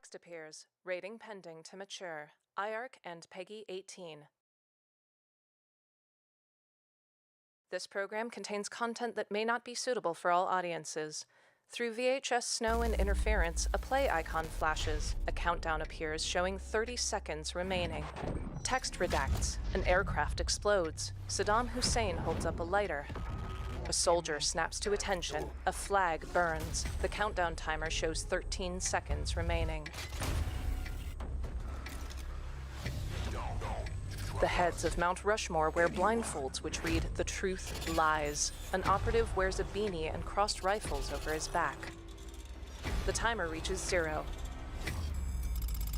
Text appears. Rating pending to mature. IARC and PEGI 18. This program contains content that may not be suitable for all audiences. Through VHS snow and interference, a play icon flashes. A countdown appears showing 30 seconds remaining. Text redacts. An aircraft explodes. Saddam Hussein holds up a lighter. A soldier snaps to attention. A flag burns. The countdown timer shows 13 seconds remaining. The heads of Mount Rushmore wear blindfolds which read, "The truth lies." An operative wears a beanie and crossed rifles over his back. The timer reaches 0.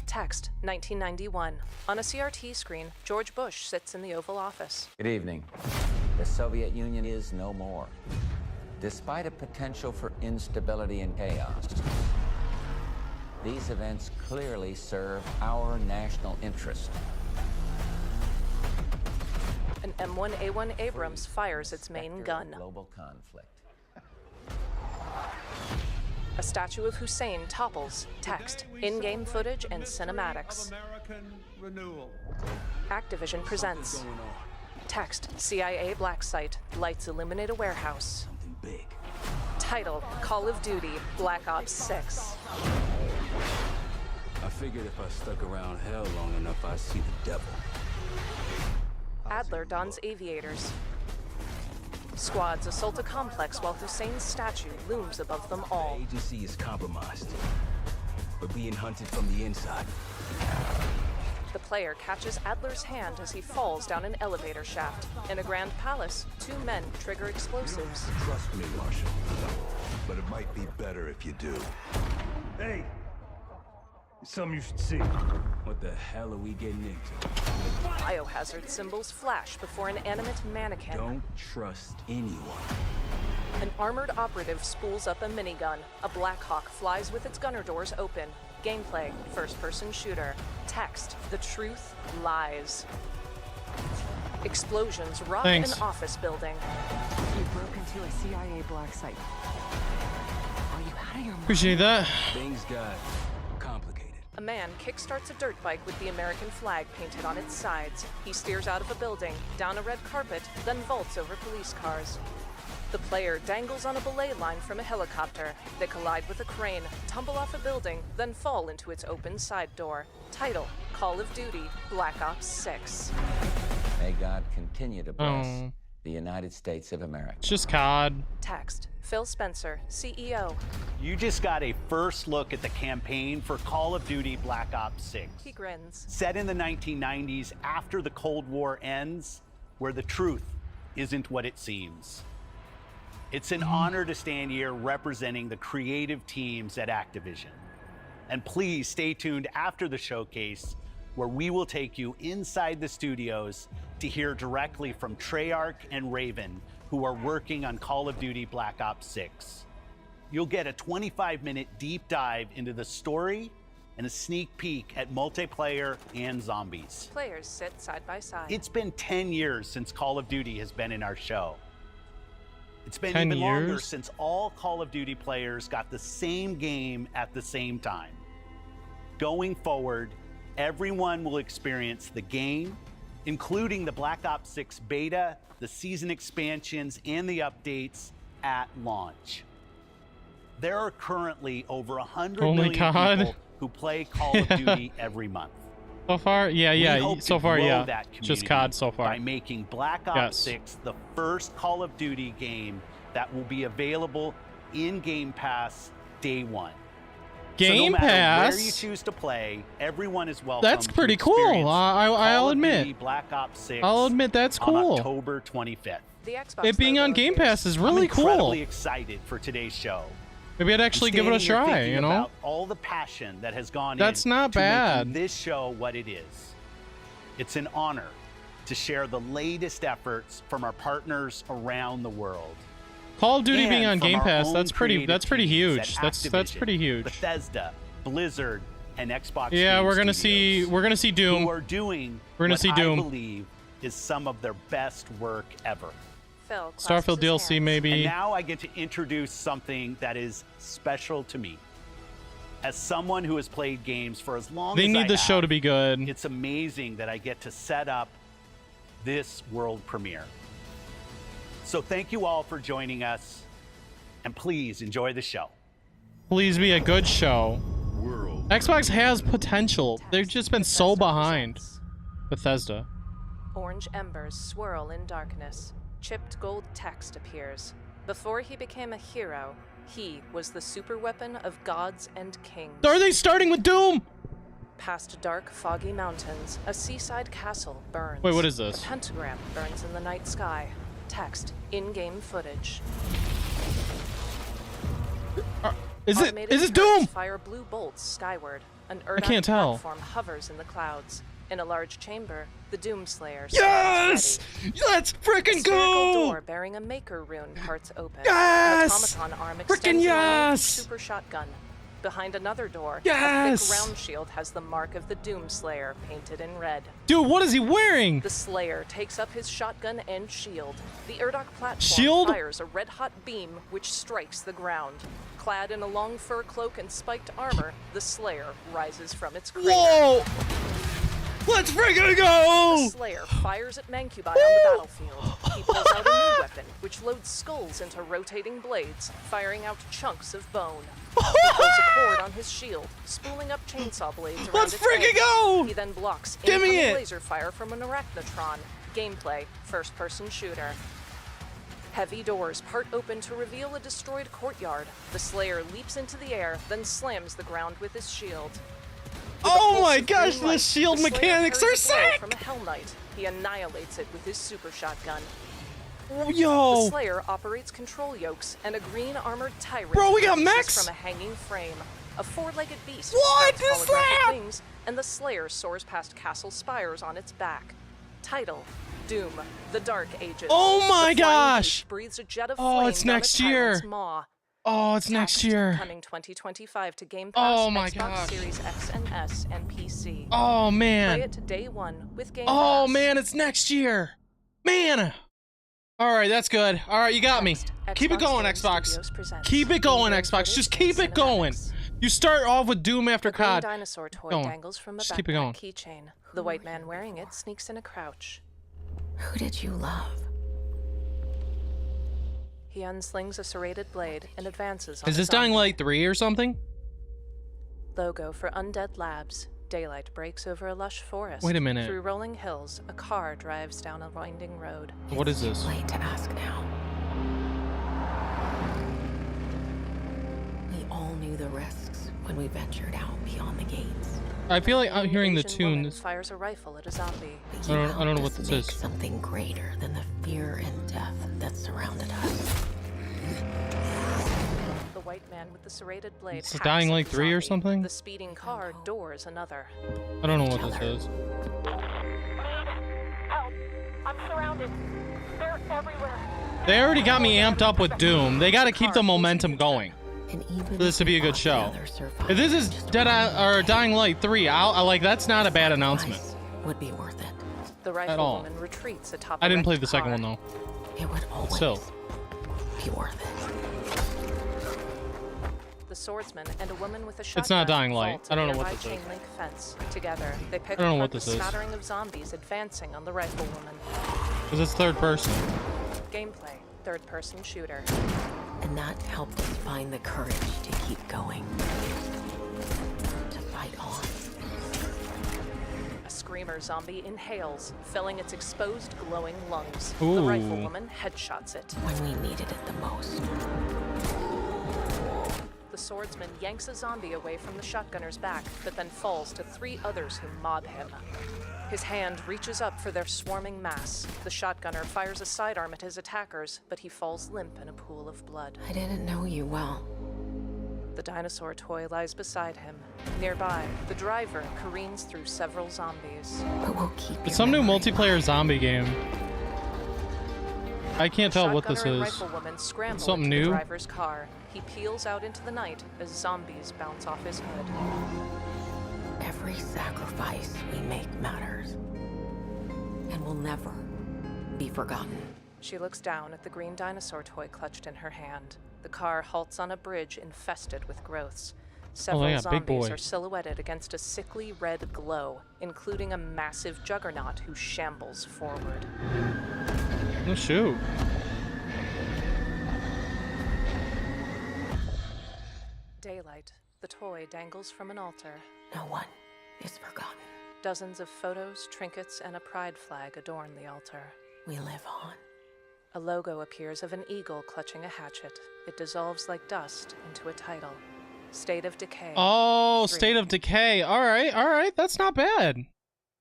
Text, 1991. On a CRT screen, George Bush sits in the Oval Office. Good evening. The Soviet Union is no more. Despite a potential for instability and chaos, these events clearly serve our national interest. An M1A1 Abrams fires its main gun. Global conflict. A statue of Hussein topples. Text, in-game footage and cinematics. Activision presents. Text, CIA black site. Lights illuminate a warehouse. Something big. Title, Call of Duty, Black Ops 6. I figured if I stuck around hell long enough, I'd see the devil. Adler dons aviators. Squads assault a complex while Hussein's statue looms above them all. The agency is compromised. We're being hunted from the inside. The player catches Adler's hand as he falls down an elevator shaft. In a grand palace, 2 men trigger explosives. Trust me, Marshal. But it might be better if you do. Hey! It's something you should see. What the hell are we getting into? Biohazard symbols flash before an animate mannequin. Don't trust anyone. An armored operative spools up a minigun. A Black Hawk flies with its gunner doors open. Gameplay, first-person shooter. Text, the truth lies. Explosions rock an office building. You broke into a CIA black site. Are you out of your mind? Appreciate that. Things got complicated. A man kickstarts a dirt bike with the American flag painted on its sides. He steers out of a building, down a red carpet, then vaults over police cars. The player dangles on a belay line from a helicopter. They collide with a crane, tumble off a building, then fall into its open side door. Title, Call of Duty, Black Ops 6. May God continue to bless the United States of America. It's just COD. Text, Phil Spencer, CEO. You just got a first look at the campaign for Call of Duty Black Ops 6. He grins. Set in the 1990s after the Cold War ends, where the truth isn't what it seems. It's an honor to stand here representing the creative teams at Activision. And please stay tuned after the showcase, where we will take you inside the studios to hear directly from Treyarch and Raven, who are working on Call of Duty Black Ops 6. You'll get a 25-minute deep dive into the story and a sneak peek at multiplayer and zombies. Players sit side by side. It's been 10 years since Call of Duty has been in our show. It's been 10 even longer years? since all Call of Duty players got the same game at the same time. Going forward, everyone will experience the game, including the Black Ops 6 beta, the season expansions, and the updates at launch. There are currently over 100 million people who play Call of Duty every month. So far, We hope so to far, grow yeah. that Just community COD so far. by making Black Ops 6 the first Call of Duty game that will be available in Game Pass day one. Game so no matter Pass? where you choose to play, everyone is welcome. That's pretty to cool. experience I'll Call of admit. Duty Black Ops 6 I'll admit that's on cool. October 25th. The Xbox It being on logo Game appears. Pass is really I'm cool. incredibly excited for today's show. Maybe I'd actually give it a I'm standing here try, thinking you know? about all the passion that has gone That's in not to making bad. this show what it is. It's an honor to share the latest efforts from our partners around the world. Call of Duty And being on from Game our Pass, own that's pretty creative teams huge. at That's Activision, pretty huge. Bethesda, Blizzard, and Xbox. Yeah, Game we're gonna Studios, see Doom. who are doing We're gonna what see Doom. I believe is some of their best work ever. Phil clasps Starfield his DLC hands. maybe. And now I get to introduce something that is special to me. As someone who has played games for as long They as need I the show have, to be good. it's amazing that I get to set up this world premiere. So thank you all for joining us, and please enjoy the show. Please be a good show. World. Xbox has potential. They've just been so Bethesda behind. presents. Bethesda. Orange embers swirl in darkness. Chipped gold text appears. Before he became a hero, he was the superweapon of gods and kings. Are they starting with Doom? Past dark, foggy mountains, a seaside castle burns. Wait, what is this? A pentagram burns in the night sky. Text, in-game footage. Is it? Automated Is it turrets Doom? fire blue bolts skyward. An I can't tell. platform hovers in the clouds. In a large chamber, the Doomslayer Yes! stands Let's ready. freaking A spherical go! door bearing a maker rune parts open. Yes! An automaton arm Frickin' extends in a yes! super shotgun. Behind another door, a Yes! thick round shield has the mark of the Doomslayer painted in red. Dude, what is he wearing? The Slayer takes up his shotgun and shield. The Urdok platform Shield? fires a red-hot beam which strikes the ground. Clad in a long fur cloak and spiked armor, the Slayer rises from its crater. Whoa! Let's freaking go! The Slayer fires at Mancubi on the battlefield. He pulls out a new weapon, which loads skulls into rotating blades, firing out chunks of bone. He pulls a cord on his shield, spooling up chainsaw blades around Let's its freaking edge. go! He then blocks Give me incoming it! laser fire from an arachnotron. Gameplay, first-person shooter. Heavy doors part open to reveal a destroyed courtyard. The Slayer leaps into the air, then slams the ground with his shield. With a Oh pulse my of gosh, green the light, shield Slayer mechanics parries are a blow sick! From a Hell Knight, he annihilates it with his super shotgun. The Yo! Slayer operates control yokes, and a green armored tyrant Bro, we got releases mechs? from a hanging frame. A four-legged beast What sprouts is holographic that? wings, and the Slayer soars past castle spires on its back. Title: Doom: The Dark Ages. Oh my The flying gosh! beast breathes a jet of Oh, flame it's down next its year. tyrant's maw. Oh, it's next Text, year. Coming 2025 to Game Pass, Oh my Xbox gosh. Series X and S, and PC. Oh Play man. it day one with Game Oh Pass. man, it's next year. Man. All right, that's good. All right, you got me. Next, Keep it Xbox going, Game Xbox. Studios presents Keep it going, in-game Xbox. footage Just and keep it going. cinematics. You start off with Doom after A green COD. dinosaur toy Going. dangles from a Just keep it going. backpack keychain. The white man wearing it sneaks in a crouch. Who did you love? He unslings a serrated blade and advances on Is a this Dying zombie. Light 3 or something? Logo for Undead Labs. Daylight breaks over a lush forest. Wait a minute. Through rolling hills, a car drives down a winding road. What is this? Late to ask now. We all knew the risks when we ventured out beyond the gates. I feel like I'm An hearing the Asian tune. woman fires a rifle at a zombie. But I you don't know helped what us this make is. something greater than the fear and death that surrounded us. The white man with the serrated blade It's hacks Dying at Light the 3 or zombie. something? The speeding car doors another. I don't know what this is. Help! I'm surrounded. They're everywhere. They already got me amped up with Doom. They got to keep the momentum going And even for this to be a good show. If If this is Dying Light 3, I like that's not a bad announcement. would be worth it. The At all. riflewoman retreats atop I a didn't play wrecked the second car. one though. It would always Still. be worth it. The swordsman and a woman with a shotgun. It's not Dying Light. vault I don't know a what nearby this is. chain link fence. Together, they pick I don't know apart what the this is. smattering of zombies advancing on the riflewoman. Because it's third person. Gameplay: third-person shooter. And that helped us find the courage to keep going. To fight on. A screamer zombie inhales, filling its exposed, glowing lungs. Ooh. The riflewoman headshots it. When we needed it the most. The swordsman yanks a zombie away from the shotgunner's back, but then falls to 3 others who mob him. His hand reaches up for their swarming mass. The shotgunner fires a sidearm at his attackers, but he falls limp in a pool of blood. I didn't know you well. The dinosaur toy lies beside him. Nearby, the driver careens through several zombies. But we'll keep It's your some new memory multiplayer alive. zombie game. I can't tell what this Shotgunner and is. riflewoman scramble Something into new? the driver's car. He peels out into the night as zombies bounce off his hood. Every sacrifice we make matters. And will never be forgotten. She looks down at the green dinosaur toy clutched in her hand. The car halts on a bridge infested with growths. Several yeah, big zombies boy. are silhouetted against a sickly red glow, including a massive juggernaut who shambles forward. Oh, shoot. Daylight. The toy dangles from an altar. No one is forgotten. Dozens of photos, trinkets, and a pride flag adorn the altar. We live on. A logo appears of an eagle clutching a hatchet. It dissolves like dust into a title. State of Decay. Oh, 3. State of Decay. All right. That's not bad.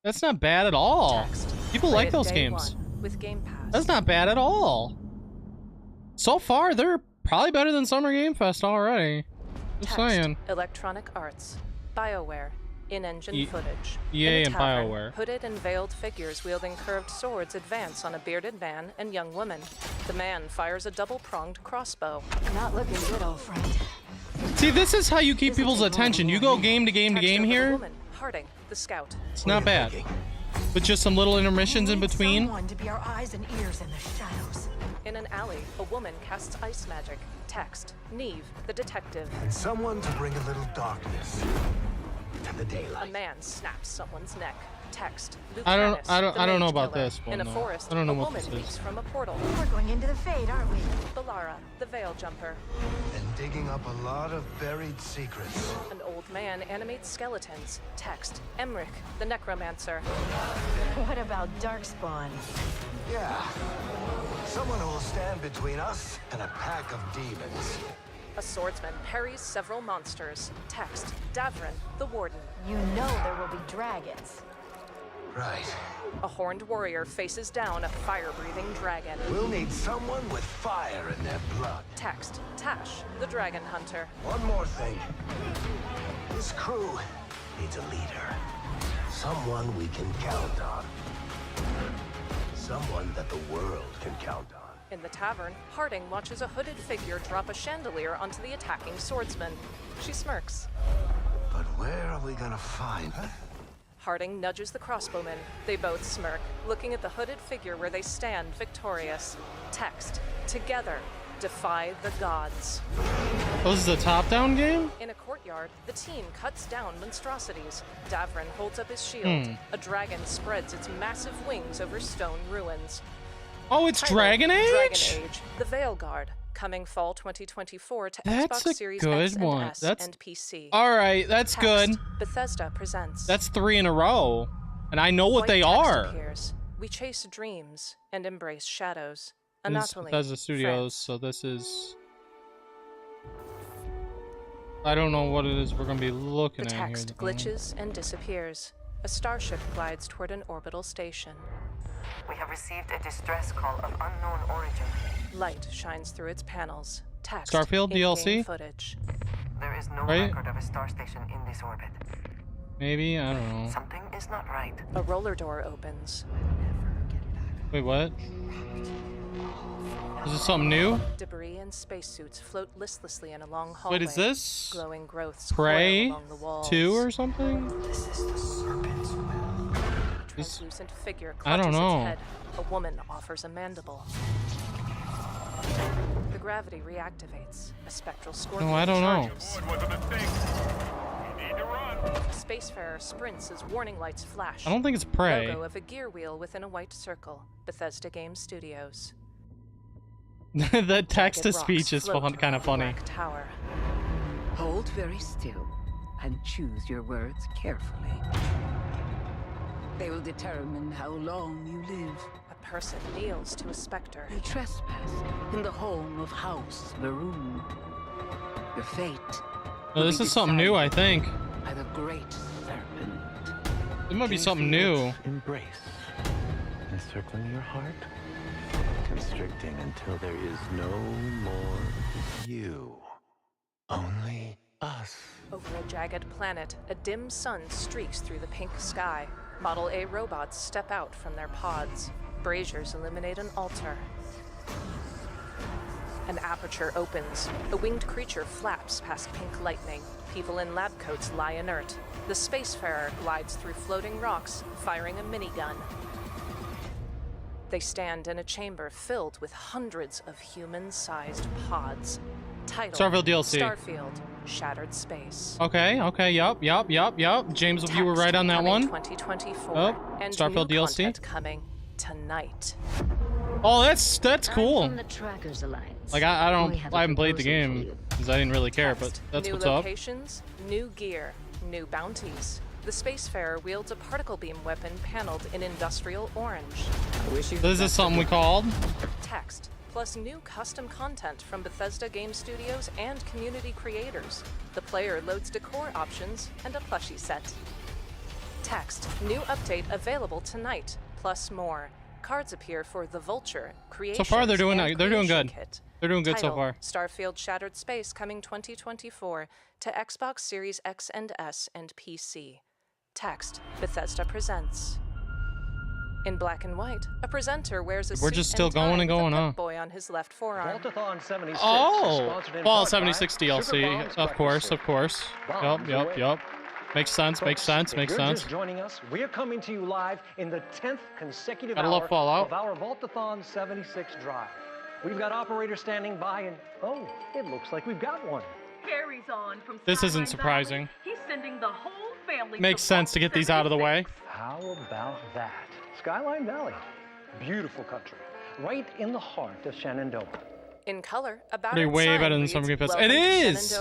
That's not bad at all. Text. People Play like it those day games. 1 with Game Pass. That's not bad at all. So far, they're probably better than Summer Game Fest already. Just Text. saying. Electronic Arts. BioWare. In-engine footage. EA In a and tavern, BioWare. Hooded and veiled figures wielding curved swords advance on a bearded man and young woman. The man fires a double-pronged crossbow. Not looking good, old friend. See, this is how you keep people's attention. You go game to game to Text game over the here. woman, Harding, the scout. It's not bad. With just some little intermissions in between. Someone to be our eyes and ears in the shadows. In an alley, a woman casts ice magic. Text. Neve, the detective. Someone to bring a little darkness to the A daylight. man snaps someone's neck. Text. I don't Lucanus, the know mage about killer. this one, In a though. forest, I don't know a what woman this is. leaps from a portal. We're going into the fade, aren't we? Balara, the veil jumper. And digging up a lot of buried secrets. An old man animates skeletons. Text. Emmerich, the necromancer. What about Darkspawn? Yeah. Someone who will stand between us and a pack of demons. A swordsman parries several monsters. Text. Davrin, the warden. You know there will be dragons. Right. A horned warrior faces down a fire-breathing dragon. We'll need someone with fire in their blood. Text. Tash, the dragon hunter. One more thing. This crew needs a leader. Someone we can count on. Someone that the world can count on. In the tavern, Harding watches a hooded figure drop a chandelier onto the attacking swordsman. She smirks. But where are we gonna find her? Harding nudges the crossbowman. They both smirk, looking at the hooded figure where they stand victorious. Text. Together, defy the gods. Oh, this is a top-down game? In a courtyard, the team cuts down monstrosities. Davrin holds up his shield. A dragon spreads its massive wings over stone ruins. Oh, it's Title, Dragon Age? Dragon Age, The Veil Guard, coming fall 2024 to That's Xbox a Series good X and one. S That's- and PC. All right, that's Text, good. Bethesda presents. That's 3 in a row. And I know what White they text are. appears. We chase dreams and embrace shadows. This is Anatoly, Bethesda Studios, France. so this is... I don't know what it is we're going to be looking The at here. text though. glitches and disappears. A starship glides toward an orbital station. We have received a distress call of unknown origin. Light shines through its panels. Text. Starfield in-game DLC? footage. There is no Right? record of a star station in this orbit. Maybe? I don't know. Something is not right. A roller door opens. Wait, what? Is this something new? Debris and spacesuits float listlessly in a long hallway. Wait, is this Glowing growths Prey coil along the walls. 2 or something? This is the serpent's will. A translucent figure I don't clutches know. its head. A woman offers a mandible. The gravity reactivates. A spectral scorpion No, I don't know. charges. A spacefarer sprints as warning lights flash. I don't think it's Prey. Logo of a gear wheel within a white circle. Bethesda Game Studios. The text to Jagged speech rocks is float kind around of the funny. black tower. Hold very still and choose your words carefully. They will determine how long you live. A person kneels to a specter. You trespass in the home of House Maroon. Your fate. Oh, this is something new, I think. By the great serpent. It might be something new. Embrace. Encircling your heart. Constricting until there is no more you. Only us. Over a jagged planet, a dim sun streaks through the pink sky. Model A robots step out from their pods. Braziers illuminate an altar. An aperture opens. A winged creature flaps past pink lightning. People in lab coats lie inert. The spacefarer glides through floating rocks, firing a minigun. They stand in a chamber filled with hundreds of human-sized pods. Title: Starfield DLC. Starfield. Shattered Space. Okay, okay, yup. James, you were right on that Coming one. 2024. Oh, and Starfield new DLC. content coming tonight. Oh, that's cool. From the Trackers Alliance. Like I We have a haven't played the proposal for game you. because I didn't really care, but Text. that's New what's up. locations, new gear, new bounties. The Spacefarer wields a particle beam weapon paneled in industrial orange. This is something we called. Text, plus new custom content from Bethesda Game Studios and community creators. The player loads decor options and a plushie set. Text, new update available tonight, plus more. Cards appear for The Vulture, Creations, So far, they're doing and good. Creation Kit. They're doing good so Title, far. Starfield Shattered Space coming 2024 to Xbox Series X and S and PC. Text, Bethesda presents. In black and white, a presenter wears a We're suit just still and tie going and with a going, Pip huh? Boy on his left forearm. Vaultathon 76 Oh, is sponsored in Fallout part by 76 Sugar DLC, Bombs of course, Breakfast of course. Bombs Yup. away. Makes sense, makes Folks, sense, if makes you're sense. just joining us, we're coming to you live in the 10th consecutive Gotta hour love Fallout. of our Vaultathon 76 drive. We've got operators standing by, and oh, it looks like we've got one. Carries on from This Skyline isn't surprising. Valley. He's sending the whole family Makes to sense to get these out of the way. How about that? Skyline Valley, beautiful country, right in the heart of Shenandoah. In color, about Pretty way better than some Game Pass. It is!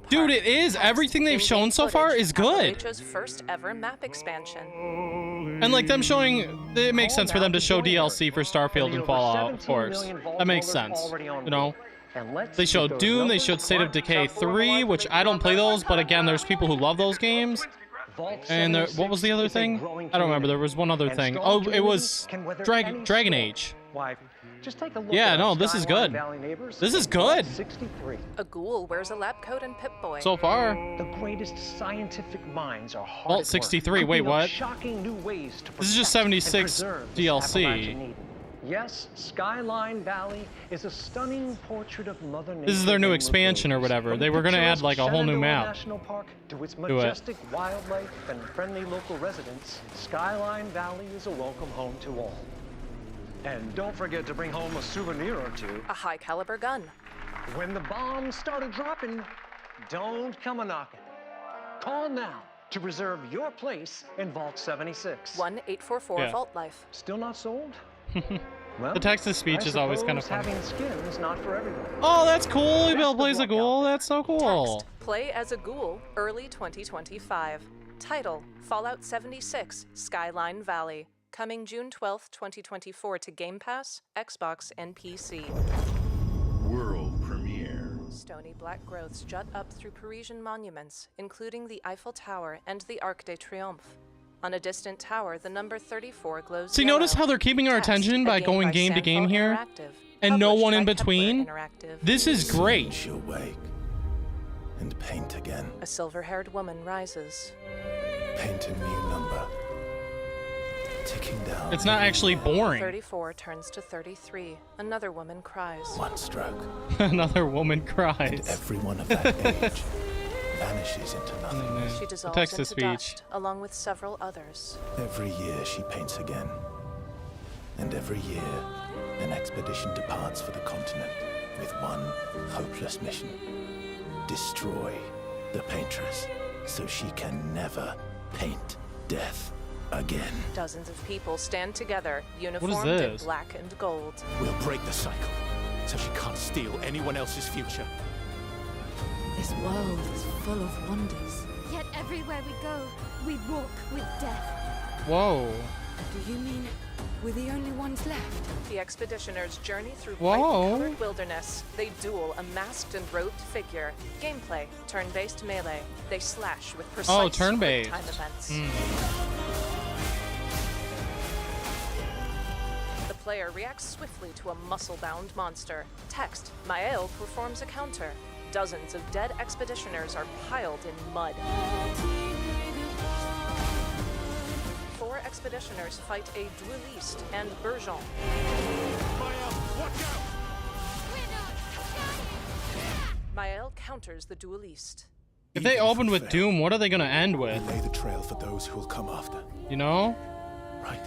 Dude, it is! Everything they've shown so far is good! Appalachia's first ever map expansion. And like them showing, it makes sense for them to show DLC for Starfield and Fallout, of course. That makes sense, you know? They showed Doom, they showed State of Decay 3, which I don't play those, but again, there's people who love those games. And there, what was the other thing? I don't remember, there was one other thing. Oh, it was Dragon Age. Why, just take a look Yeah, at no, our this is Skyline good. Valley neighbors. This is good! 63. A ghoul wears a lab coat and Pip-Boy. So far. The greatest scientific minds are hard Vault at work, 63, wait, cooking up what? shocking new ways to This is just protect and 76 preserve this DLC. Appalachian Eden. Yes, Skyline Valley is a stunning portrait of Mother Nature. This is their new in expansion or movies. whatever. From They were gonna add picturesque like a whole new Shenandoah map. National Park to its it. majestic wildlife and friendly local residents, Skyline Valley is a welcome home to all. And don't forget to bring home a souvenir or two. A high-caliber gun. When the bombs started dropping, don't come a-knocking. Call now to reserve your place in Vault 76. 1-844 Yeah. Vault Life. Still not sold? Well, The text-to-speech I is always kind of suppose funny. having skin is not for everyone. Oh, that's cool! Best Bill of plays a luck ghoul. out there. That's so cool. Text, play as a ghoul, early 2025. Title, Fallout 76, Skyline Valley. Coming June 12th, 2024 to Game Pass, Xbox, and PC. World premiere. Stony black growths jut up through Parisian monuments, including the Eiffel Tower and the Arc de Triomphe. On a distant tower, the number 34 glows See, yellow. notice how they're keeping our Text, attention a by game going by game to game Sandfall here, Interactive, and no published one in by Kepler between? Interactive. This is great. She'll wake and paint again. A silver-haired woman rises. Paint a new number. Ticking down. It's not actually boring. 34 turns to 33. Another woman cries. One stroke. Another woman And cries. everyone of that age vanishes into nothing. She dissolves text-to-speech. into dust, along with several others. Every year she paints again. And every year, an expedition departs for the continent with one hopeless mission. Destroy the paintress so she can never paint death again. Dozens of people stand together, uniformed in this? black and gold. We'll break the cycle so she can't steal anyone else's future. This world is full of wonders. Yet everywhere we go, we walk with death. Whoa. Do you mean we're the only ones left? The expeditioners journey through Whoa. brightly colored wilderness. They duel a masked and robed figure. Gameplay, turn-based melee. They slash with precise turn-based. quick-time events. The player reacts swiftly to a muscle-bound monster. Text, Mael performs a counter. Dozens of dead expeditioners are piled in mud. 4 expeditioners fight a dueliste and Burgeon. Mael counters the dueliste. If they opened with Doom, what are they gonna end with? Lay the trail for those who will come after. You know? Right.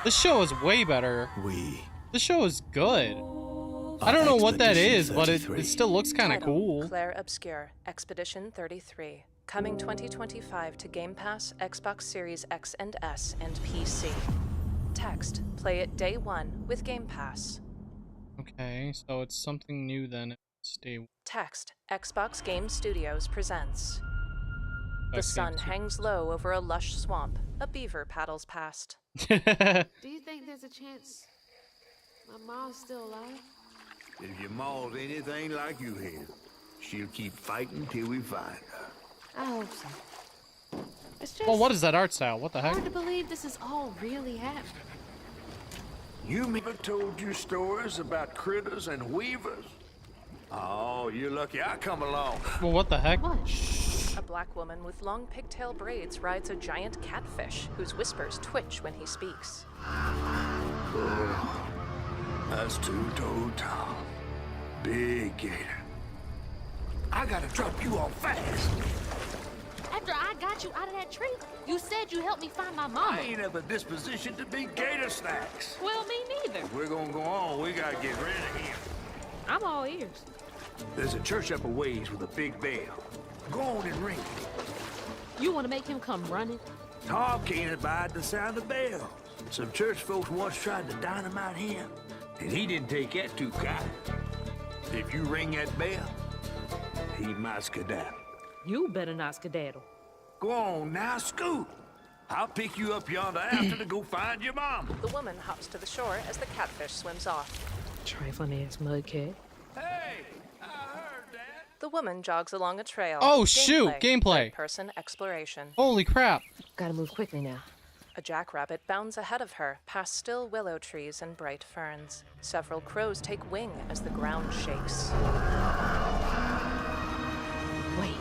This show is way better. We This show is good. I don't know what that is, but it 33. still looks kind of Title, cool. Claire Obscure, Expedition 33. Coming 2025 to Game Pass, Xbox Series X and S, and PC. Text, play it day 1 with Game Pass. Okay, so it's something new then. Stay. Text, Xbox Game Studios presents. The Okay, sun hangs low over a lush swamp. A beaver paddles past. Do you think there's a chance my mom's still alive? If your mom's anything like you here, she'll keep fighting till we find her. I hope so. It's just Well, what is that art style? What the heck? hard to believe this is all really happening. You never told you stories about critters and weavers? Oh, you're lucky I come along. Well, what the heck? What? A black woman with long pigtail braids rides a giant catfish whose whispers twitch when he speaks. That's Two-Toed Tom. Big gator. I gotta drop you off fast. After I got you out of that tree, you said you helped me find my I mama. ain't at the disposition to be gator snacks. Well, me neither. If we're gonna go on, we gotta get rid of him. I'm all ears. There's a church up a ways with a big bell. Go on and ring it. You want to make him come running? Tom can't abide the sound of bells. Some church folks once tried to dynamite him, and he didn't take that too kind. If you ring that bell, he might skedaddle. You better not skedaddle. Go on now, scoot. I'll pick you up yonder after to go find your mom. The woman hops to the shore as the catfish swims off. Trifling ass mudcat. Hey, I heard that. The woman jogs along a trail. Oh, shoot, gameplay. Third-person exploration. Holy crap. Gotta move quickly now. A jackrabbit bounds ahead of her, past still willow trees and bright ferns. Several crows take wing as the ground shakes. Wait.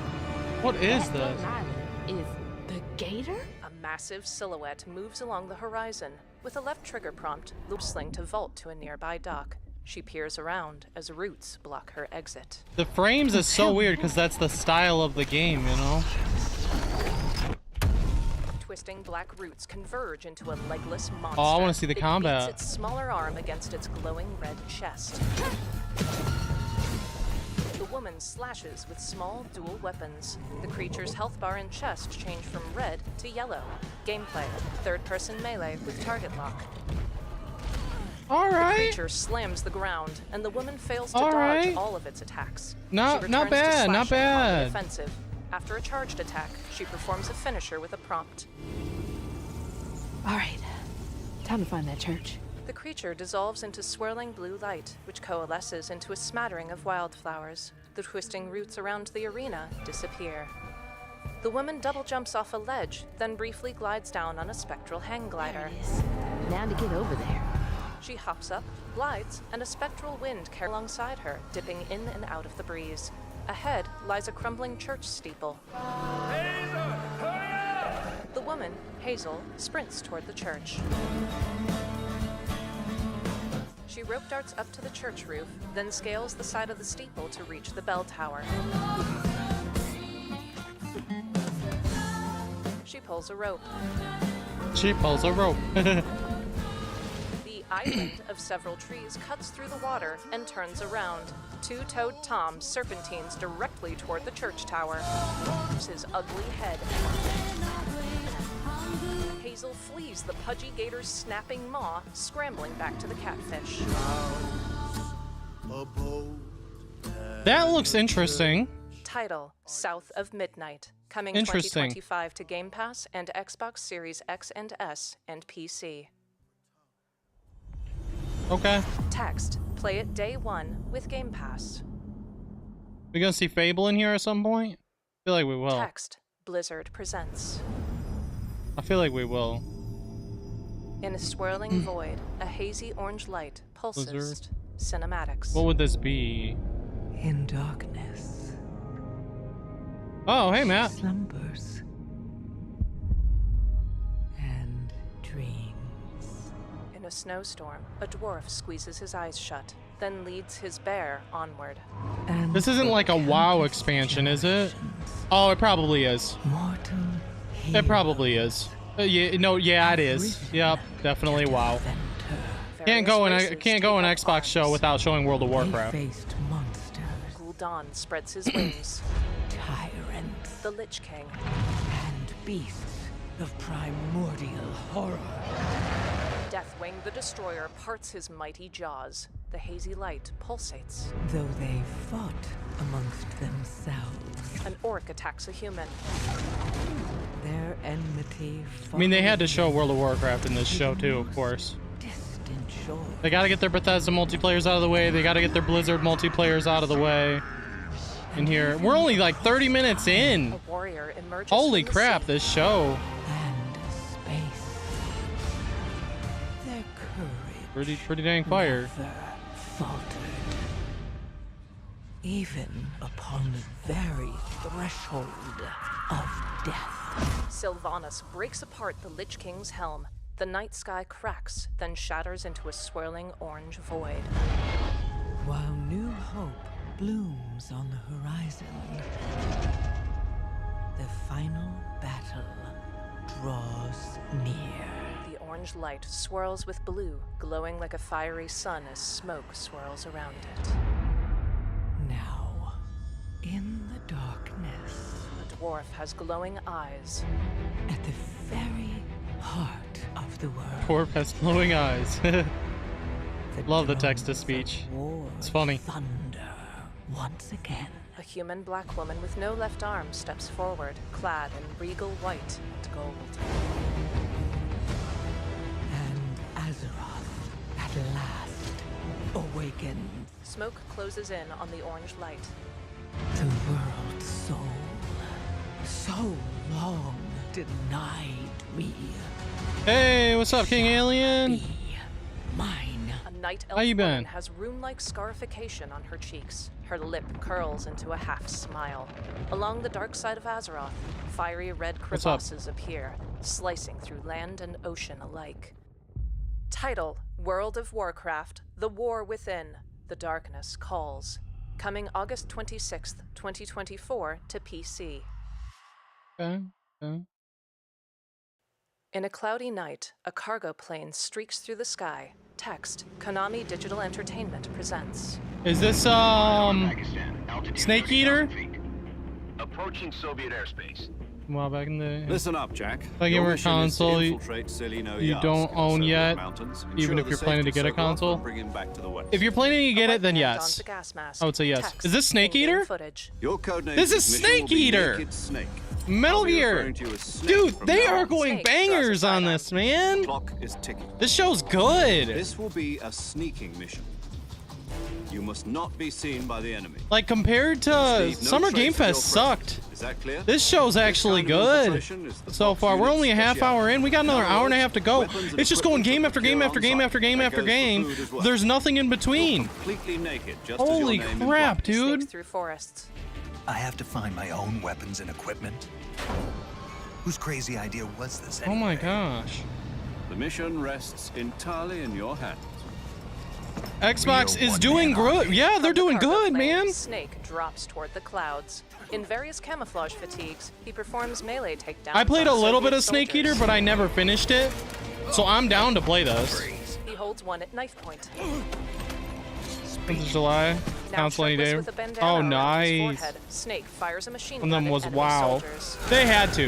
What is that this? Long Island is the gator? A massive silhouette moves along the horizon. With a left trigger prompt, loops sling to vault to a nearby dock. She peers around as roots block her exit. The frames is so weird because that's the style of the game, you know? Twisting black roots converge into a legless monster. Oh, I want to see the It combat. beats its smaller arm against its glowing red chest. The woman slashes with small dual weapons. The creature's health bar and chest change from red to yellow. Gameplay: third-person melee with target lock. All The right. creature slams the ground, and the woman fails to All dodge right. all of its attacks. Not She bad, returns to not slashing on the bad. offensive. After a charged attack, she performs a finisher with a prompt. All right. Time to find that church. The creature dissolves into swirling blue light, which coalesces into a smattering of wildflowers. The twisting roots around the arena disappear. The woman double jumps off a ledge, then briefly glides down on a spectral hang glider. Now to get over there. She hops up, glides, and a spectral wind carries alongside her, dipping in and out of the breeze. Ahead lies a crumbling church steeple. The woman, Hazel, sprints toward the church. She rope darts up to the church roof, then scales the side of the steeple to reach the bell tower. She pulls a rope. She pulls a rope. The island of several trees cuts through the water and turns around. Two-toed Tom serpentines directly toward the church tower. His ugly head. Hazel flees the pudgy gator's snapping maw, scrambling back to the catfish. That looks interesting. Title: South of Midnight. Coming Interesting. 2025 to Game Pass and Xbox Series X and S and PC. Okay. Text: play it day 1 with Game Pass. We gonna see Fable in here at some point? I feel like we will. Text: Blizzard presents. I feel like we will. In a swirling void, a hazy orange light pulses. Blizzard. Cinematics. What would this be? In darkness. Oh, hey, Matt. Slumbers. And dreams. In a snowstorm, a dwarf squeezes his eyes shut, then leads his bear onward. And This isn't like a WoW expansion, is it? Oh, it probably is. mortal It probably is. Yeah, no, yeah, it is. Yep, definitely WoW. Can't go in an Xbox show without showing World of Warcraft. Faced monsters, Gul'dan spreads his wings. tyrants, The Lich King. and beasts of primordial horror. Deathwing the Destroyer parts his mighty jaws. The hazy light pulsates. Though they fought amongst themselves, An orc attacks a human. their enmity. I mean, they had to show World of Warcraft in this show too, of course. Distant shore. They gotta get their Bethesda multiplayers out of the way. They gotta get their Blizzard multiplayers out of the way. In here, we're only like 30 minutes in. A warrior emerges Holy from the crap, sea. this show. And space. Their courage Pretty dang fire. never faltered. Even upon the very threshold of death. Sylvanas breaks apart the Lich King's helm. The night sky cracks, then shatters into a swirling orange void. While new hope blooms on the horizon, the final battle draws near. The orange light swirls with blue, glowing like a fiery sun as smoke swirls around it. Now, in the darkness, The dwarf has glowing eyes. at the very heart of the world, Dwarf has glowing eyes. the Love the drums text-to-speech. of war It's funny. thunder once again. A human black woman with no left arm steps forward, clad in regal white and gold. And Azeroth, at last, awakens. Smoke closes in on the orange light. The world's soul, so long denied me. Hey, what's up, King Alien? Be mine. A night elf How you woman been? has rune-like scarification on her cheeks. Her lip curls into a half smile. Along the dark side of Azeroth, fiery red What's up? crevasses appear, slicing through land and ocean alike. Title: World of Warcraft: The War Within. The Darkness Calls. Coming August 26th, 2024 to PC. Okay. In a cloudy night, a cargo plane streaks through the sky. Text: Konami Digital Entertainment presents. Is this Snake Eater? Approaching Soviet airspace. Well, back in the Listen up, Jack. Like Your your mission is to console infiltrate Celino you Yaz don't in the own Soviet yet, mountains, even ensure if the you're planning to safety get a of Sokolov, console. and bring him back to the West. If you're planning to get A it, then white man yes. dons a gas mask. I would say yes. Text: Is this Snake in-game Eater? footage. Your codename This for is mission will Snake be Eater! Naked Snake. Metal I'll be Gear! referring to you as Snake Dude, from they now are on. going Snake bangers draws a on sidearm. this, man. The clock is ticking. This show's good. This will be a sneaking mission. You must not be seen by the enemy. Like, compared to Leave no Summer trace Game of your Fest sucked. Is that clear? This show's actually kind of good. infiltration is the So Fox far, we're unit's only a half specialty. hour in. We got another In other hour and a words, half to go. weapons and It's just going equipment game are after game procured after game on after site. game That after goes for game. food as well. There's nothing in You're between. completely naked, just Holy as your name crap, implies. dude. Snakes through forests. I have to find my own weapons and equipment. Whose crazy idea was this Oh my anyway? gosh. The mission rests entirely in your hands. Xbox Real is doing one-man good. Yeah, they're From the doing cargo good, plane, man. Snake drops toward the clouds. In various camouflage fatigues, he performs melee takedowns. I played a on little bit Soviet of Snake soldiers. Eater, but I never finished it. So I'm down to play this. He holds one at knife point. 4th of July. Now Console any shirtless day. with a bandana Oh, around his nice. forehead, Snake fires a machine One of gun them at was enemy WoW. soldiers. They had to.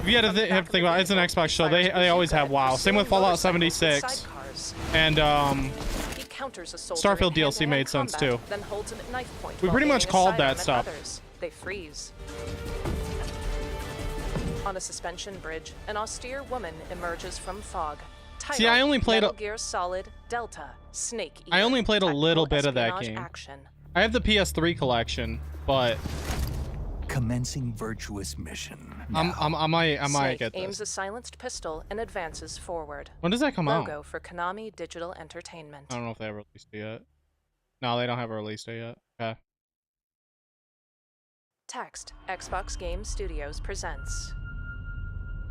If you had to From the have back to think of about the it, it's an vehicle, Xbox show. fires They a always machine have gun WoW. at Same with pursuing Fallout motorcycles with 76. sidecars. And He counters a soldier Starfield in DLC hand-to-hand made sense, combat, too. Then holds him at knife point We while pretty much aiming a called that sidearm at stuff. others. They freeze. On a suspension bridge, an austere woman emerges from fog. Title: See, I only played Metal a- Gear Solid Delta Snake Eater. I only played a little Tactical bit of that espionage game. Action. I have the PS3 collection, but Commencing virtuous mission. I might Snake get aims this. a silenced pistol and advances forward. When does that come out? Logo for Konami Digital Entertainment. I don't know if they have released it yet. No, they don't have a release date yet. Okay. Text: Xbox Game Studios presents.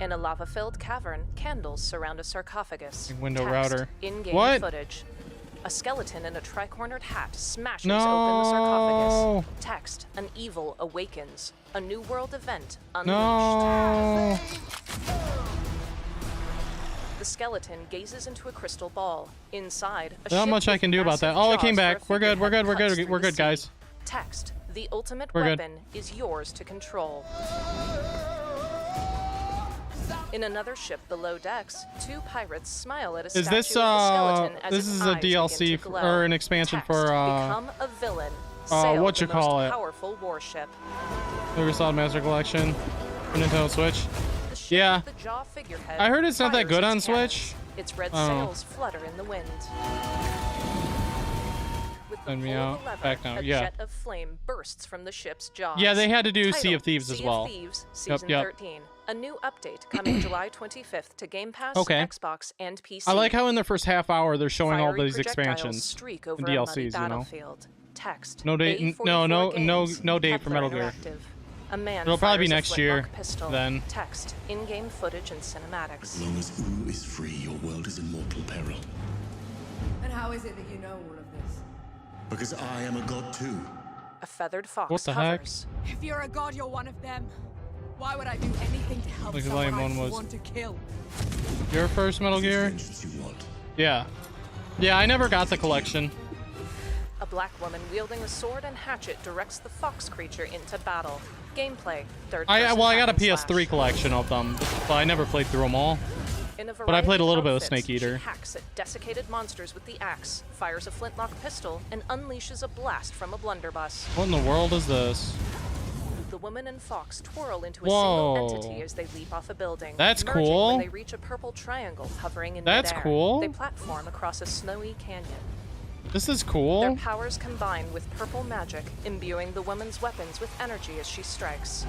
In a lava-filled cavern, candles surround a sarcophagus. Window Text: router. In-game What? footage. A skeleton in a tri-cornered hat smashes No. open the sarcophagus. Text: An evil awakens. A new world event unleashed. No. The skeleton gazes into a crystal ball. Inside, a Not ship much I with can do about that. massive Oh, it came jaws for a back. We're good. We're good. We're figurehead good. cuts We're through good, the guys. sea. Text: the ultimate We're good. weapon is yours to control. In another ship below decks, two pirates smile at a Is statue this of the skeleton as this its is eyes a begin DLC to glow. or an expansion Text: for become a villain. Sail what the you call most it? Powerful warship. Ubisoft Master Collection for Nintendo Switch. The ship Yeah. with the jaw figurehead I heard it's not that fires good on its cannons. Switch. Its red I don't know. sails flutter in the wind. With the Send me pull of out. a lever, Back now. a Yeah. jet of flame bursts from the ship's jaws. Yeah, they had to do Title: Sea of Thieves as well. Sea of Thieves, Season Yep. 13. A new update coming July 25th to Game Pass, Okay. Xbox, and PC. I like how in the first half hour they're showing all Fiery these projectiles expansions streak and over a muddy DLCs, you know. battlefield. Text: No date. A44 No Games, date for Kepler Metal Gear. Interactive. A man It'll probably be fires a next year, flintlock pistol. then. Text: in-game footage and cinematics. As long as U is free, your world is in mortal peril. And how is it that you know all of this? Because I am a god too. A feathered fox What the heck? hovers. If you're a god, you're one of them. Why would I do anything to help Like the someone lame I one was- want to kill? Your first Metal Gear? Vengeance you want. Yeah. Yeah, I never got the collection. A black woman wielding a sword and hatchet directs the fox creature into battle. Gameplay: third. I got a person hack and PS3 slash. collection of them, but I never played through them all. In a But I played a variety little bit of outfits, Snake Eater. She hacks at desiccated monsters with the axe, fires a flintlock pistol, and unleashes a blast from a blunderbuss. What in the world is this? The woman and fox twirl into a Whoa. single entity as they leap off a building. That's merging cool. When they reach a purple triangle hovering in That's midair. cool. They platform across a snowy canyon. This is Their cool. powers combine with purple magic, imbuing the woman's weapons with energy as she strikes.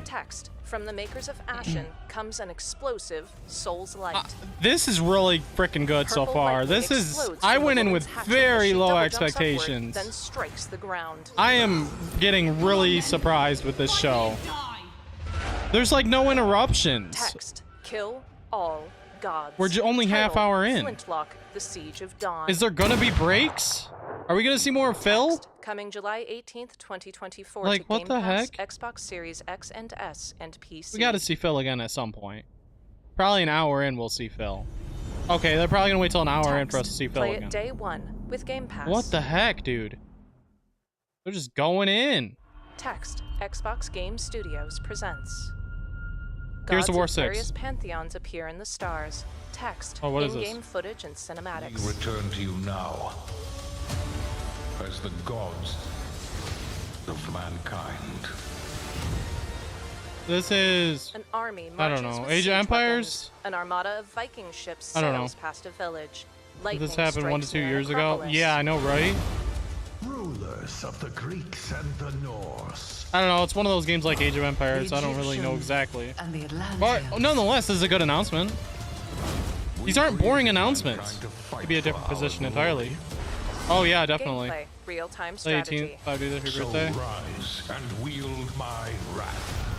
Text: from the makers of Ashen comes an explosive Soul's Light. This is really freaking good so Purple far. lightning This is. explodes I from the went in with woman's hatchet as very she low double jumps upward, expectations. then strikes the ground. I am getting really surprised with this show. There's like no interruptions. Text: kill all gods. We're only half Title: hour in. Flintlock: The Siege of Dawn. Is there gonna be breaks? Are we gonna see more of Phil? Text: coming July 18th, 2024 Like, to what Game the Pass, heck? Xbox Series X and S, and PC. We gotta see Phil again at some point. Probably an hour in, we'll see Phil. Okay, they're probably gonna wait till an hour in for us to see Phil Play again. it day one with Game Pass. What the heck, dude? They're just going in. Text: Xbox Game Studios presents. Gears of Gods War of 6. various pantheons appear in the stars. Text: Oh, what is this? in-game footage and cinematics. We return to you now as the gods of mankind. This is. An army I don't marches know. with Age of siege Empires? weapons. An armada of Viking ships I don't know. sails past a village. Did Lightning this happened 1 to strikes 2 near years ago? Acropolis. Yeah, I know, right? Rulers of the Greeks and the Norse. I don't know. It's one of those games like Age of Empires. I don't really know exactly. But nonetheless, this is a good announcement. These aren't boring announcements. Could be a different position entirely. Oh yeah, definitely. Gameplay: real-time Play strategy. 18th, 5 days after your So birthday. rise and wield my wrath.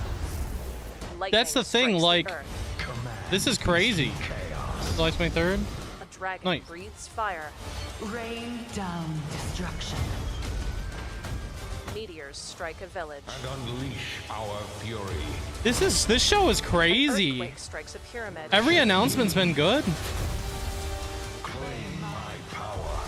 Lightning That's the thing, strikes like, the earth. this is crazy. July 23rd. A dragon Nice. breathes fire. Rain down destruction. Meteors strike a village. And unleash our fury. This show is crazy. Earthquake strikes a pyramid. Every announcement's been good. Claim my power.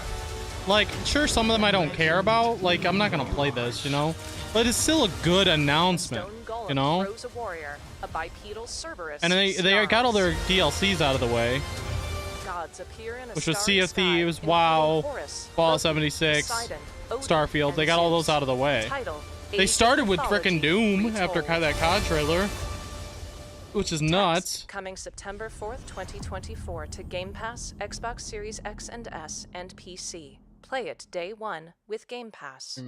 Like, sure, some of them I don't care about. Like, I'm not gonna play this, you know. But it's still a good announcement, Stone Golem you know. throws a warrior. A bipedal Cerberus. And they got all their DLCs out of the way, Gods appear in a which was starry Sea of sky, Thieves, including WoW, Horus, Fallout Loki, 76, Poseidon, Odin, Starfield. They and got all Zeus. those out of the way. Title: They Age started of with Mythology frickin' Doom Retold. after that COD trailer, which is nuts. Coming September 4th, 2024 to Game Pass, Xbox Series X and S, and PC. Play it day one with Game Pass.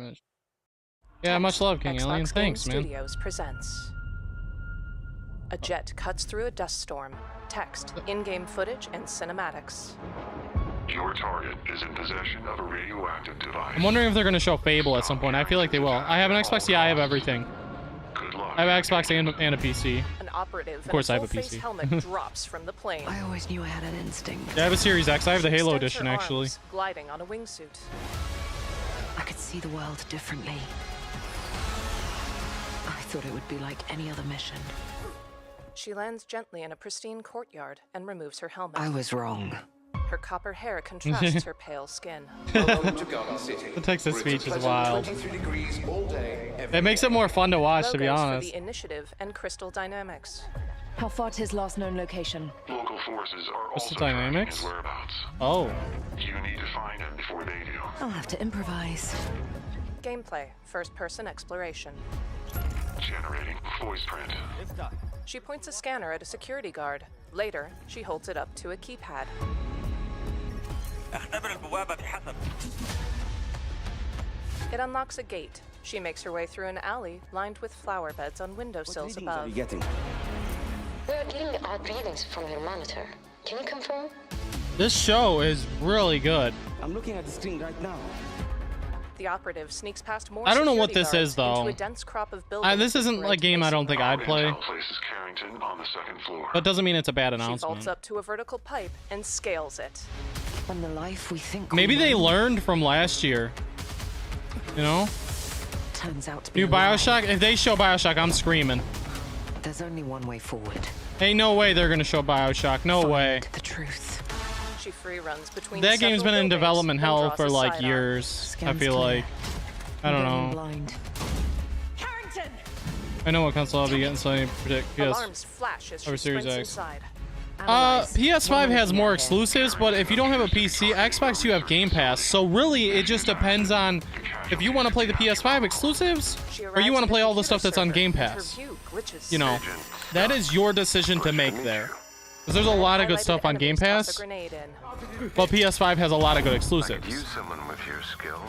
Yeah, much love, King Xbox Alien. Game Thanks, man. Studios presents. A jet cuts through a dust storm. Text, in-game footage, and cinematics. Your target is in possession of a radioactive device. I'm wondering if they're gonna show Fable at some point. I feel like they will. I have an Xbox. Yeah, I have everything. I have an Xbox and a PC. An operative Of course, in I a have a full-face PC. helmet drops from the plane. I always knew I had an instinct. Yeah, I have a Series X. I have the Halo Extends her edition, actually. arms, gliding on a wingsuit. I could see the world differently. I thought it would be like any other mission. She lands gently in a pristine courtyard and removes her helmet. I was wrong. Her copper hair contrasts her pale skin. The text-to speech is wild. It makes it more fun to watch, to be Logos honest. For the initiative and Crystal Dynamics. How far to his last known location? Local forces are Crystal also tracking Dynamics? his whereabouts. Oh. You need to find him before they do. I'll have to improvise. Gameplay, first-person exploration. Generating voice print. She points a scanner at a security guard. Later, she holds it up to a keypad. It unlocks a gate. She makes her way through an alley lined with flower beds on windowsills above. We're getting odd readings from your monitor. Can you confirm? This show is really good. I'm looking at the screen right now. The operative sneaks past more I don't know what security this guards is, though. into a dense crop of buildings This isn't a game I don't think I'd play. Intel places Carrington on the second floor. That doesn't mean it's a bad She announcement. vaults up to a vertical pipe and scales it. On the life we think. Maybe they learned from last year. You know? Turns out to be New Bioshock? If they show Bioshock, I'm screaming. There's only one way forward. Ain't no way they're gonna show Bioshock. No way. The truth. She free runs between That game's been in several development buildings, hell then for draws a like sidearm. years. I Scan's feel clear. like. I don't Going know. blind. Carrington! I know what console I'll be getting, so I predict Alarms flash as she over Series sprints X. inside. PS5 has more exclusives, but if you don't have a PC, Xbox, you have Game Pass. So really, it just depends on if you want to play the PS5 exclusives or you want to play all the stuff that's on Game Pass. You know, that is your decision to make there. Because there's a lot of good stuff on Game Pass, but PS5 has a lot of good exclusives. Use someone with your skills.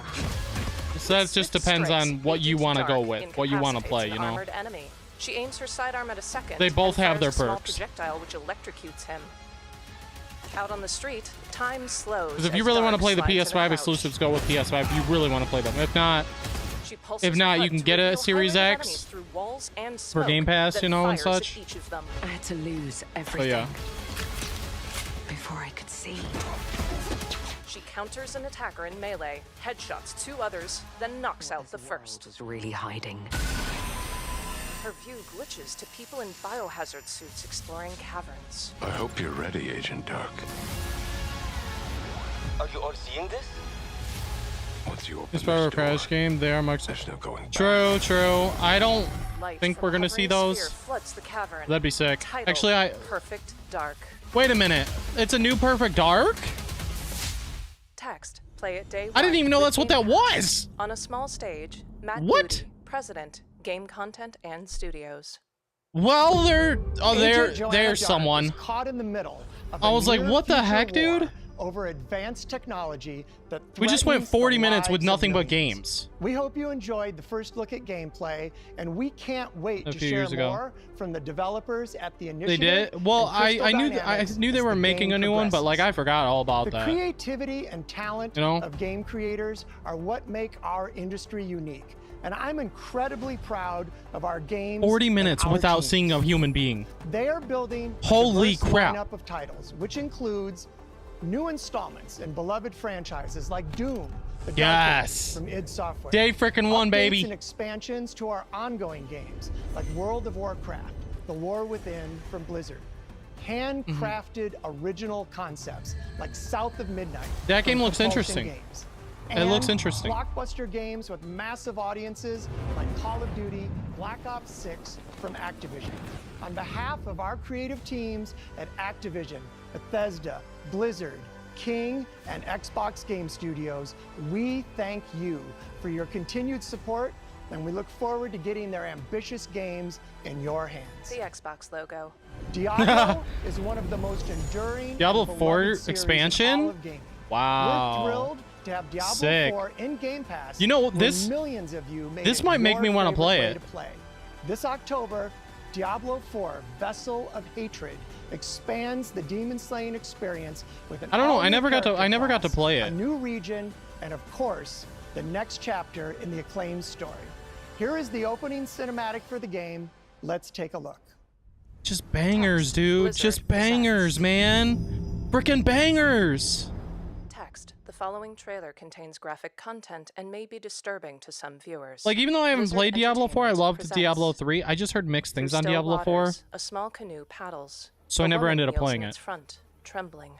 So that just depends on what you want to go with, what you want to play, you know. Armored enemy. She aims her sidearm at a second. They both and have their fires a small perks. projectile which electrocutes him. Out on the street, time slows. Because if you as really want to Dark play the slides in a PS5 couch. exclusives, go with PS5. If you really want to play them. If not, She pulses if not, her you foot can to get a reveal Series hundreds of X enemies through walls and for smoke, Game Pass, then you know, and fires at such. each of them. I had to lose So everything yeah. before I could see. She counters an attacker in melee, headshots two others, then knocks out the first. Was really hiding. Her view glitches to people in biohazard suits exploring caverns. I hope you're ready, Agent Dark. Are you all seeing this? Once you open This this door, Crash game, they are much. there's no going back. True. I don't Light think from we're a gonna see hovering those. sphere floods the cavern. That'd be sick. Title, Actually, Perfect Dark. wait a minute. It's a new Perfect Dark? Text. Play it day I didn't one even know with that's what Game that Pass. was. On a small stage, Matt What? Booty, President, Game Content and Studios. Well, Agent Joanna there's Dark someone. is caught in the middle of I a was like, near what the future heck, war dude? Over advanced technology that We just went threatens the 40 minutes with lives of nothing but millions. games. We hope you enjoyed the first look at gameplay, and we can't wait A to few share years ago. more from the developers at the They initiative. did. Well, and Crystal I knew Dynamics they as were the making game a new one, but like progresses. I forgot all about The that. creativity and talent You know? of game creators are what make our industry unique. And I'm incredibly proud of our games. 40 and minutes our without teams. seeing a human being. They are building a Holy diverse crap. lineup of titles, which includes new installments in beloved franchises like Doom, the Dark Yes. Age from id Software. Day frickin' one, Updates baby. And expansions to our ongoing games like World of Warcraft, The War Within from Blizzard. Handcrafted original concepts like South of Midnight. That from game looks Compulsion interesting. Games. It looks And interesting. Blockbuster games with massive audiences like Call of Duty, Black Ops 6 from Activision. On behalf of our creative teams at Activision, Bethesda, Blizzard, King, and Xbox Game Studios, we thank you for your continued support, and we look forward to getting their ambitious games in your hands. The Xbox logo. Diablo is one of the most enduring Diablo and 4 beloved series in expansion? all of gaming. Wow. We're thrilled to have Diablo Sick. 4 in Game Pass. You know, where this- millions of you made this it might make your me wanna favorite play way it. to play. This October, Diablo 4 Vessel of Hatred expands the demon slaying experience with an I don't know. I all-new never got to character class, play a it. new region, and of course, the next chapter in the acclaimed story. Here is the opening cinematic for the game. Let's take a look. Just bangers, dude. Blizzard Just bangers, man. Frickin' bangers. Text. The following trailer contains graphic content and may be disturbing to some viewers. Like, even though I haven't Blizzard played Diablo 4, I Entertainment loved presents Diablo 3. I just heard mixed things Through on still Diablo 4. waters, a small canoe paddles. So I A never woman ended up kneels playing in it. its front, trembling.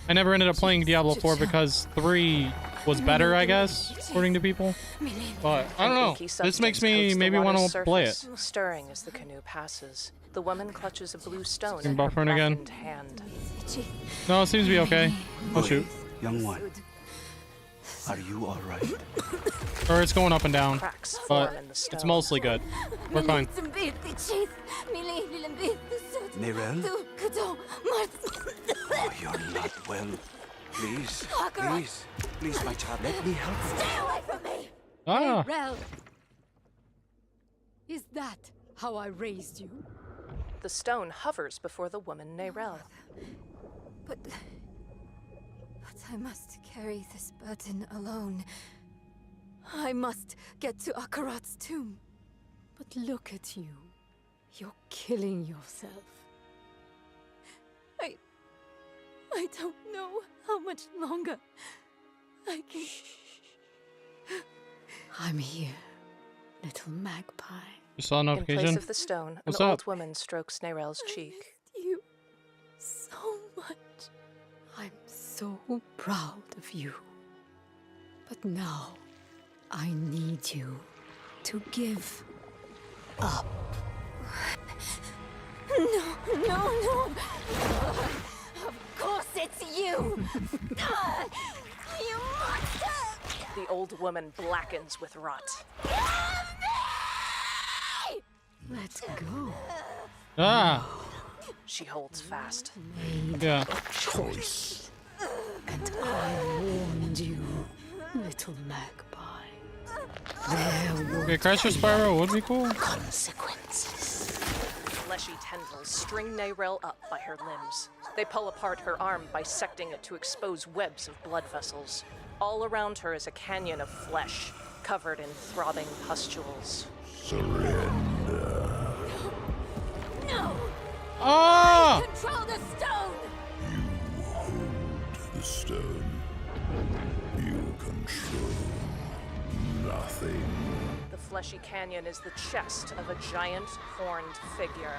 I never ended up playing Diablo 4 because 3 was better, I guess, according to people. But I don't know. Inky This makes substance me coats the maybe want water's to play it. surface, stirring as the canoe passes. The woman clutches a blue stone Can in her buffering again? blackened hand. No, it seems to be okay. Oh shoot. Young one, are you all right? Or it's going up and down. Cracks But form in the it's stone. mostly good. We're fine. Nirel? Oh, you're not well. Please, please, my child, let me help you. Stay away from me! Ah. Rel. Is that how I raised you? The stone hovers before the woman Nerel. But I must carry this burden alone. I must get to Akarat's tomb. But look at you. You're killing yourself. I don't know how much longer I can... I'm here, little magpie. You saw a In notification? place of the stone, What's an up? old woman strokes Nerel's cheek. You so much. I'm so proud of you. But now, I need you to give up. No. Of course it's you. You monster. The old woman blackens with rot. Let's go. Ah. She holds fast. Yeah. Choice. And I warned you, little magpie. There Okay, Crasher Spyro would be cool. consequences. Fleshy tendrils string Nerel up by her limbs. They pull apart her arm, bisecting it to expose webs of blood vessels. All around her is a canyon of flesh, covered in throbbing pustules. Surrender. No! Ah! I control the stone! You hold the stone. You control nothing. The fleshy canyon is the chest of a giant horned figure.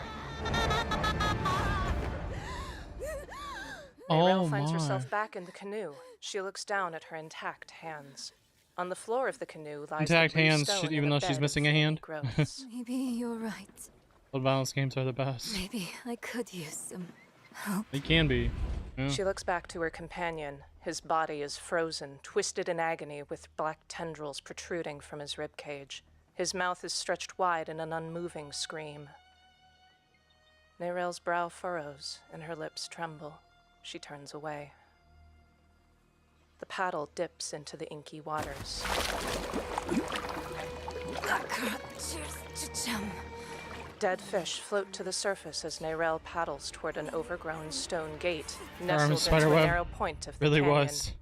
Nerel finds herself back in the canoe. She looks down at her intact hands. On the floor of the canoe lies Intact the blue hands, stone even in though a she's bed of missing a veiny hand. growths. Maybe you're right. Blood balance games are the best. Maybe I could use some help. They can be. Yeah. She looks back to her companion. His body is frozen, twisted in agony, with black tendrils protruding from his ribcage. His mouth is stretched wide in an unmoving scream. Nerel's brow furrows and her lips tremble. She turns away. The paddle dips into the inky waters. Dead fish float to the surface as Nerel paddles toward an overgrown stone gate, nestled into a spiderweb narrow point of the really canyon. was.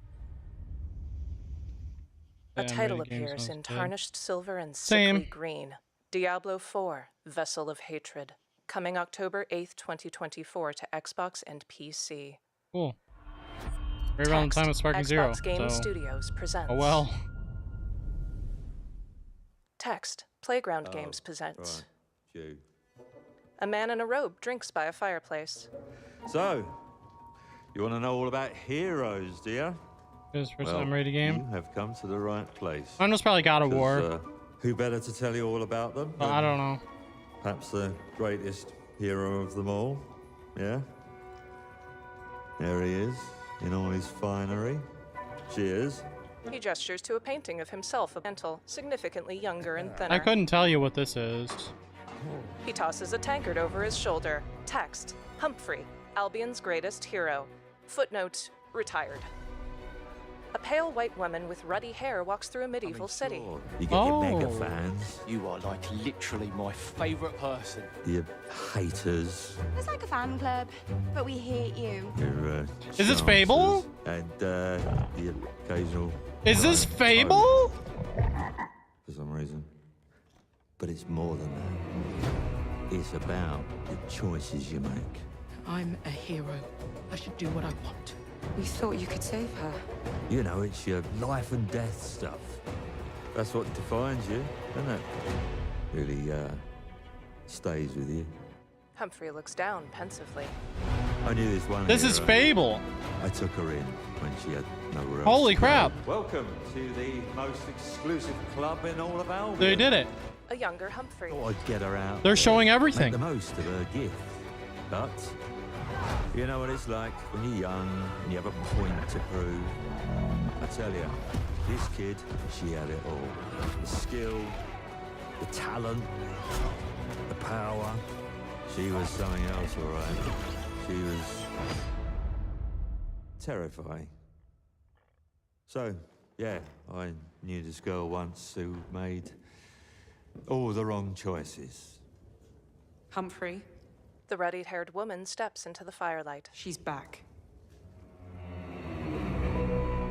A Yeah, title minigames appears was in good. tarnished silver and Same. sickly green. Diablo 4, Vessel of Hatred. Coming October 8th, 2024 to Xbox and PC. Cool. Right around the time of Sparking Zero. Xbox Game So. Studios presents. Oh well. Text. Playground Games presents. A man in a robe drinks by a fireplace. So, you want to know all about heroes, do you? This first time ready game. You have come to the right place. Mine was probably God of 'Cause, War. Who better to tell you all about them? But I don't know. Perhaps the greatest hero of them all. Yeah? There he is, in all his finery. Cheers. He gestures to a painting of himself, a mantle, significantly younger and thinner. I couldn't tell you what this is. He tosses a tankard over his shoulder. Text. Humphrey, Albion's greatest hero. Footnote. Retired. A pale white woman with ruddy hair walks through a medieval city. You get your mega fans, You are like literally my favourite person. your haters, It's like a fan club, but we hate you. your Is this Fable? chancers, and the occasional... Is this Fable? For some reason. But it's more than that. It's about the choices you make. I'm a hero. I should do what I want. We thought you could save her. You know, it's your life and death stuff. That's what defines you, doesn't it? Really, stays with you. Humphrey looks down pensively. I knew this one. This is Fable. I took her in when she had nowhere else. Holy to go. crap. Welcome to the most exclusive club in all of Albion. They did it. A younger Humphrey. Thought I'd get her out. They're showing everything. Make the most of her gift. But you know what it's like when you're young and you have a point to prove. I tell you, this kid, she had it all. The skill, the talent, the power. She was something else, all right. She was terrifying. So, yeah, I knew this girl once who made all the wrong choices. Humphrey, The ruddy-haired woman steps into the firelight. she's back.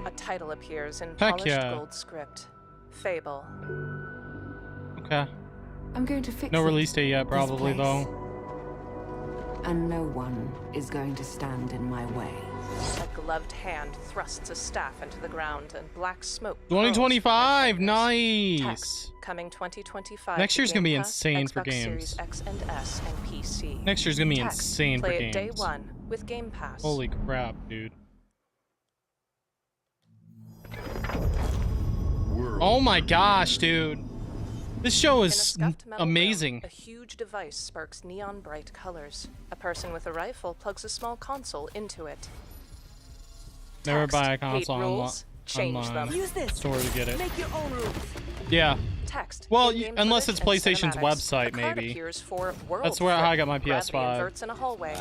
A title appears in Heck polished yeah. gold script. Fable. Okay. I'm going to fix No it. release date yet, This probably, place. though. And no one is going to stand in my way. A gloved hand thrusts a staff into the ground, and black smoke. 2025, curls nice. Text, coming 2025. Next to year's gonna Game be Pass, insane for Xbox Series games. X and S, and PC. Next year's gonna be Text, insane for play it games. day one with Game Pass. Holy crap, dude. Oh my gosh, dude. This show In a is scuffed metal amazing. room, a huge device sparks neon bright colors. A person with a rifle plugs a small console into it. Never Text, buy a hate console rules, change online them. Use this. store to get it. Make your own rules. Yeah. Text. Well, in-game unless footage it's PlayStation's and cinematics. website, A card maybe. appears for World That's where Flip. how I got my Gravity PS5. inverts in a hallway.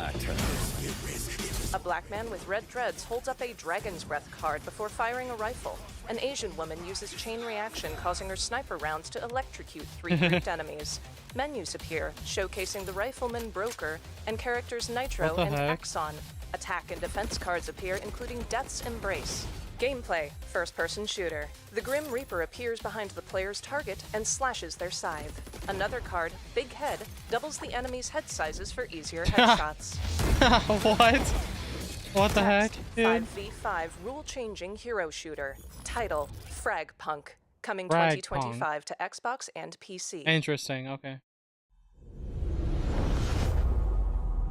A black man with red dreads holds up a Dragon's Breath card before firing a rifle. An Asian woman uses chain reaction, causing her sniper rounds to electrocute 3 grouped enemies. Menus appear, showcasing the Rifleman Broker and characters Nitro What the and heck? Axon. Attack and defense cards appear, including Death's Embrace. Gameplay, first-person shooter. The Grim Reaper appears behind the player's target and slashes their scythe. Another card, Big Head, doubles the enemy's head sizes for easier headshots. What? What the heck, dude? 5v5 rule-changing hero shooter. Title, Fragpunk. Coming Fragpunk. 2025 to Xbox and PC. Interesting, okay.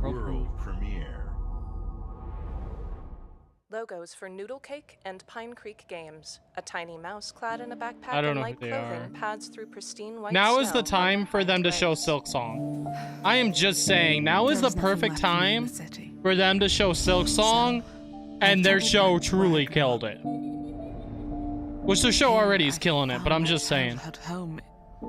World premiere. Logos for Noodle Cake and Pine Creek Games. A tiny mouse clad in a backpack I don't and know light who they clothing are. pads through pristine white Now is snow. the time for them to show Silk Song. I am just saying, now is the perfect time for them to show Silk Song, and their show truly killed it. Which their show already is killing it, but I'm just saying. Home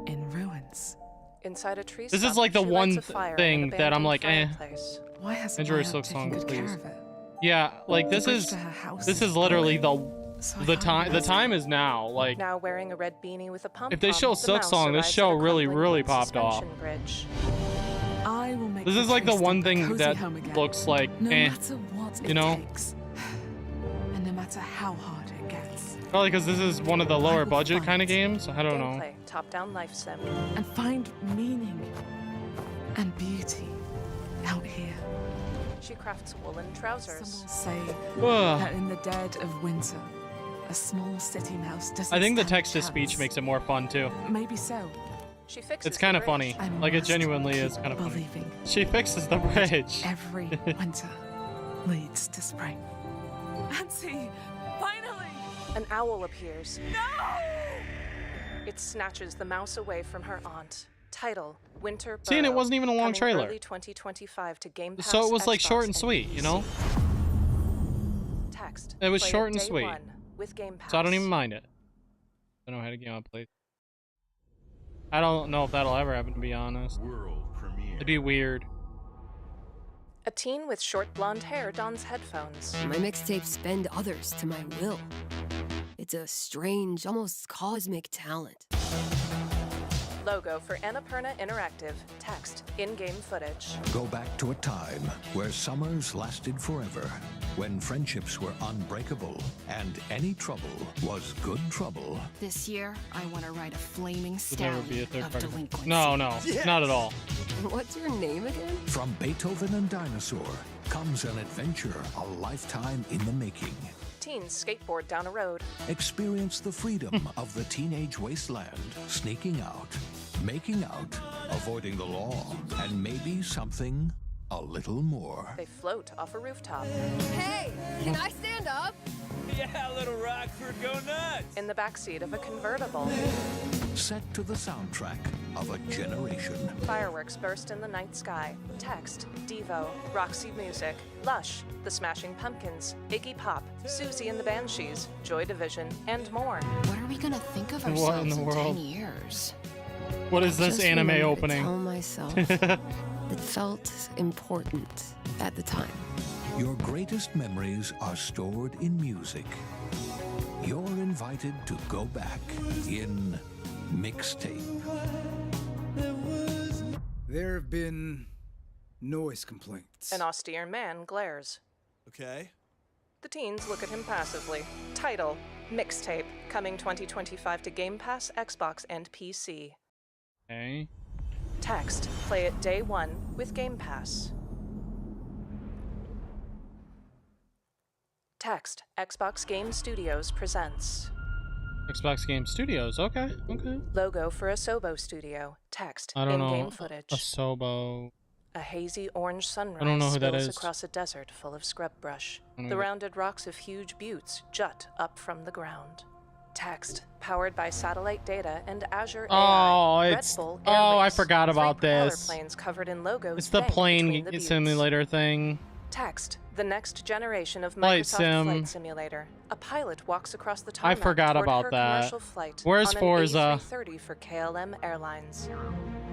in ruins. Inside a tree This stump, is like the she one lights a fire in an thing that I'm abandoned like, eh. fireplace. Why hasn't Enjoy my Silk taken Song, good care please. of it? Yeah, like The this bridge is to her house this is is literally the I time. The time is now. Like Now wearing a red beanie with a pom-pom, if they show the Silk mouse Song, this arrives show at a really crumbling wood popped off. suspension bridge. I will make This is like the taste one of thing cozy that home again. looks like, no eh, matter what you it know? takes. And no matter how hard it gets. Probably because this is one of the lower budget kind of games. I don't know. Gameplay, top-down life sim. And find meaning and beauty out here. She crafts woolen trousers. Say Ugh. that in the dead of winter, a small city mouse doesn't I think the stand a text-to-speech chance. makes it more fun too. Maybe so. She fixes It's kind the of funny. bridge. Like it genuinely is kind of funny. believing. She fixes the bridge. Every winter leads to spring. Nancy, finally! An owl appears. No! It snatches the mouse away from her aunt. Title, Winter See, and it Burrow, wasn't even a long coming trailer. Early 2025 to Game Pass, So it was like Xbox, short and sweet, you know? Text. It was Play short and day sweet. one with Game Pass. So I don't even mind it. I don't know how to game I played. I don't know if that'll ever happen, to be honest. World premiere. It'd be weird. A teen with short blonde hair dons headphones. My mixtapes bend others to my will. It's a strange, almost cosmic talent. Logo for Annapurna Interactive. Text, in-game footage. Go back to a time where summers lasted forever, when friendships were unbreakable, and any trouble was good trouble. This year, I want to write a flaming Would never be a stallion third of party. delinquency. No, no, Yes! not at all. What's your name again? From Beethoven and Dinosaur comes an adventure a lifetime in the making. Teens skateboard down a road. Experience the freedom of the teenage wasteland, sneaking out, making out, avoiding the law, and maybe something a little more. They float off a rooftop. Hey, can I stand up? Yeah, little Rockford, go nuts! In the backseat of a convertible. Set to the soundtrack of a generation. Fireworks burst in the night sky. Text, Devo, Roxy Music, Lush, The Smashing Pumpkins, Iggy Pop, Susie and the Banshees, Joy Division, and more. What are we gonna think of What ourselves in the world? 10 years? What is this Just anime remember opening? To tell myself it felt important at the time. Your greatest memories are stored in music. You're invited to go back in Mixtape. There have been noise complaints. An austere man glares. Okay. The teens look at him passively. Title, Mixtape, coming 2025 to Game Pass, Xbox, and PC. Okay. Text, play it day one with Game Pass. Text, Xbox Game Studios presents. Xbox Game Studios. Okay. Okay. Logo for Asobo Studio. Text, I don't in-game know. footage. Asobo. A hazy orange sunrise I don't know who that spills is. across a desert full of scrub brush. I don't The either. rounded rocks of huge buttes jut up from the ground. Text, powered by satellite data and Azure Oh, AI. it's. Red Bull Oh, I Airways. forgot about Three propeller this. planes covered in logos It's the bang plane between the buttes. simulator thing. Text, the next generation of Flight Microsoft sim. Flight Simulator. A pilot walks across the I tarmac forgot toward about her that. commercial flight Where's on an Forza? A330 for KLM Airlines.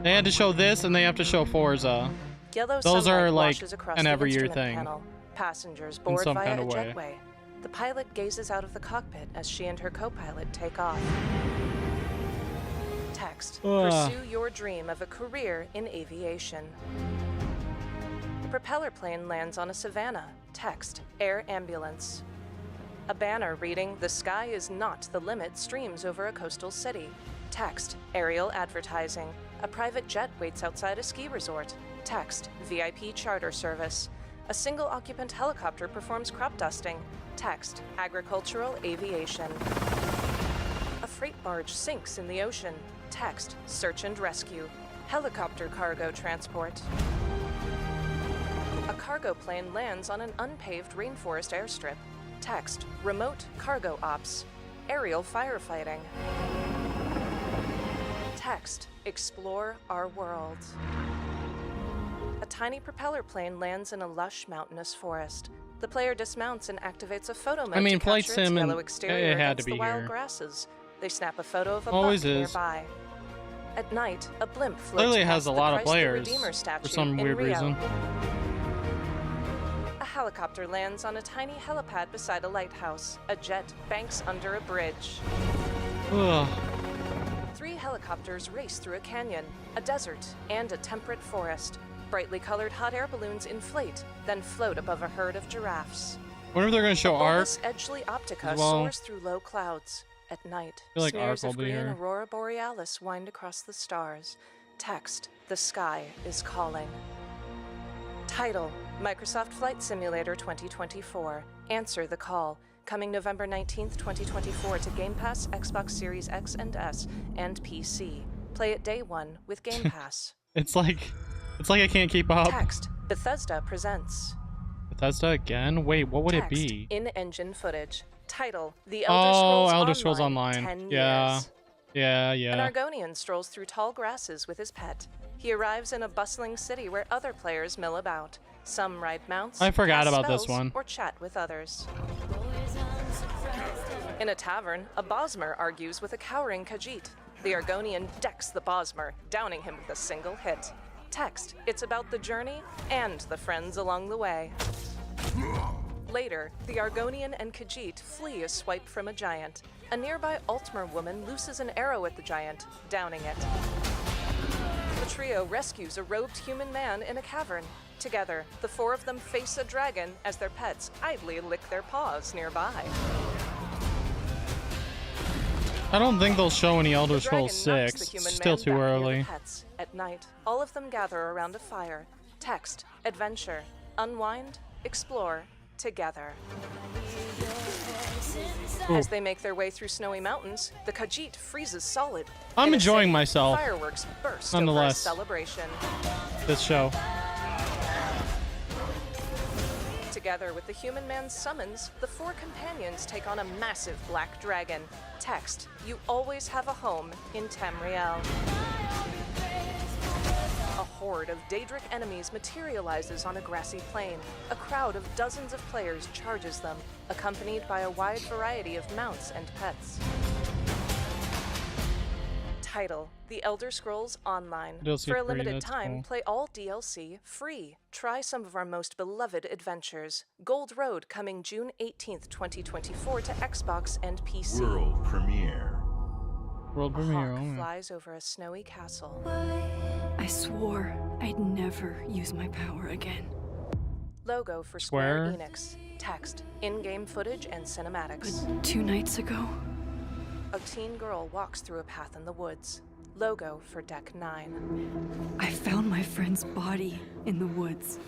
They had to show this, and they have to show Forza. Yellow Those sunlight are like washes across an the every year instrument thing. panel. Passengers board some via kind a of way. jetway. The pilot gazes out of the cockpit as she and her co-pilot take off. Text, Ugh. pursue your dream of a career in aviation. The propeller plane lands on a savanna. Text, air ambulance. A banner reading, "The sky is not the limit," streams over a coastal city. Text, aerial advertising. A private jet waits outside a ski resort. Text, VIP charter service. A single-occupant helicopter performs crop dusting. Text, agricultural aviation. A freight barge sinks in the ocean. Text, search and rescue. Helicopter cargo transport. A cargo plane lands on an unpaved rainforest airstrip. Text, remote cargo ops. Aerial firefighting. Text, explore our world. A tiny propeller plane lands in a lush mountainous forest. The player dismounts and activates a photo mode I mean, to Flight capture its Sim yellow and exterior it had against to be the wild here. grasses. They snap a photo of a Always buck is. nearby. At night, a blimp floats Clearly it has past a the lot of Chrysler players Redeemer statue for some in weird Rio. reason. A helicopter lands on a tiny helipad beside a lighthouse. A jet banks under a bridge. Ugh. 3 helicopters race through a canyon, a desert, and a temperate forest. Brightly colored hot air balloons inflate, then float above a herd of giraffes. Wonder if they're gonna show Ark. Bulbous Edgeley Optica as well. soars through low clouds. At night, I feel like smears Ark of will be green here. aurora borealis wind across the stars. Text, the sky is calling. Title, Microsoft Flight Simulator 2024. Answer the call. Coming November 19th, 2024 to Game Pass, Xbox Series X and S, and PC. Play it day one with Game Pass. It's like I can't keep up. Text, Bethesda presents. Bethesda again? Wait, what would it Text, be? in-engine footage. Title, The Elder Scrolls Elder Scrolls Online. 10 Yeah. years. Yeah, An yeah. Argonian strolls through tall grasses with his pet. He arrives in a bustling city where other players mill about. Some ride mounts, I forgot cast about this spells, one. or chat with others. In a tavern, a Bosmer argues with a cowering Khajiit. The Argonian decks the Bosmer, downing him with a single hit. Text, it's about the journey and the friends along the way. Later, the Argonian and Khajiit flee a swipe from a giant. A nearby Altmer woman looses an arrow at the giant, downing it. The trio rescues a robed human man in a cavern. Together, the 4 of them face a dragon as their pets idly lick their paws nearby. I don't think they'll show any Elder The dragon Scrolls knocks 6. the human Still man too back near the early. pets. At night, all of them gather around a fire. Text, adventure, unwind, explore together. Ooh. As they make their way through snowy mountains, the Khajiit freezes solid. I'm In a enjoying city, myself. Fireworks burst over a Nonetheless. celebration. This show. Together with the human man's summons, the four companions take on a massive black dragon. Text, you always have a home in Tamriel. A horde of Daedric enemies materializes on a grassy plain. A crowd of dozens of players charges them, accompanied by a wide variety of mounts and pets. Title, The Elder Scrolls Online. DLC For a free, limited that's time, cool. play all DLC free. Try some of our most beloved adventures. Gold Road coming June 18th, 2024 to Xbox and PC. World premiere. World premiere. Hawk Oh, yeah. flies over a snowy castle. I swore I'd never use my power again. Logo for Square Square. Enix. Text, in-game footage and cinematics. 2 nights ago, A teen girl walks through a path in the woods. Logo for Deck 9. I found my friend's body in the woods.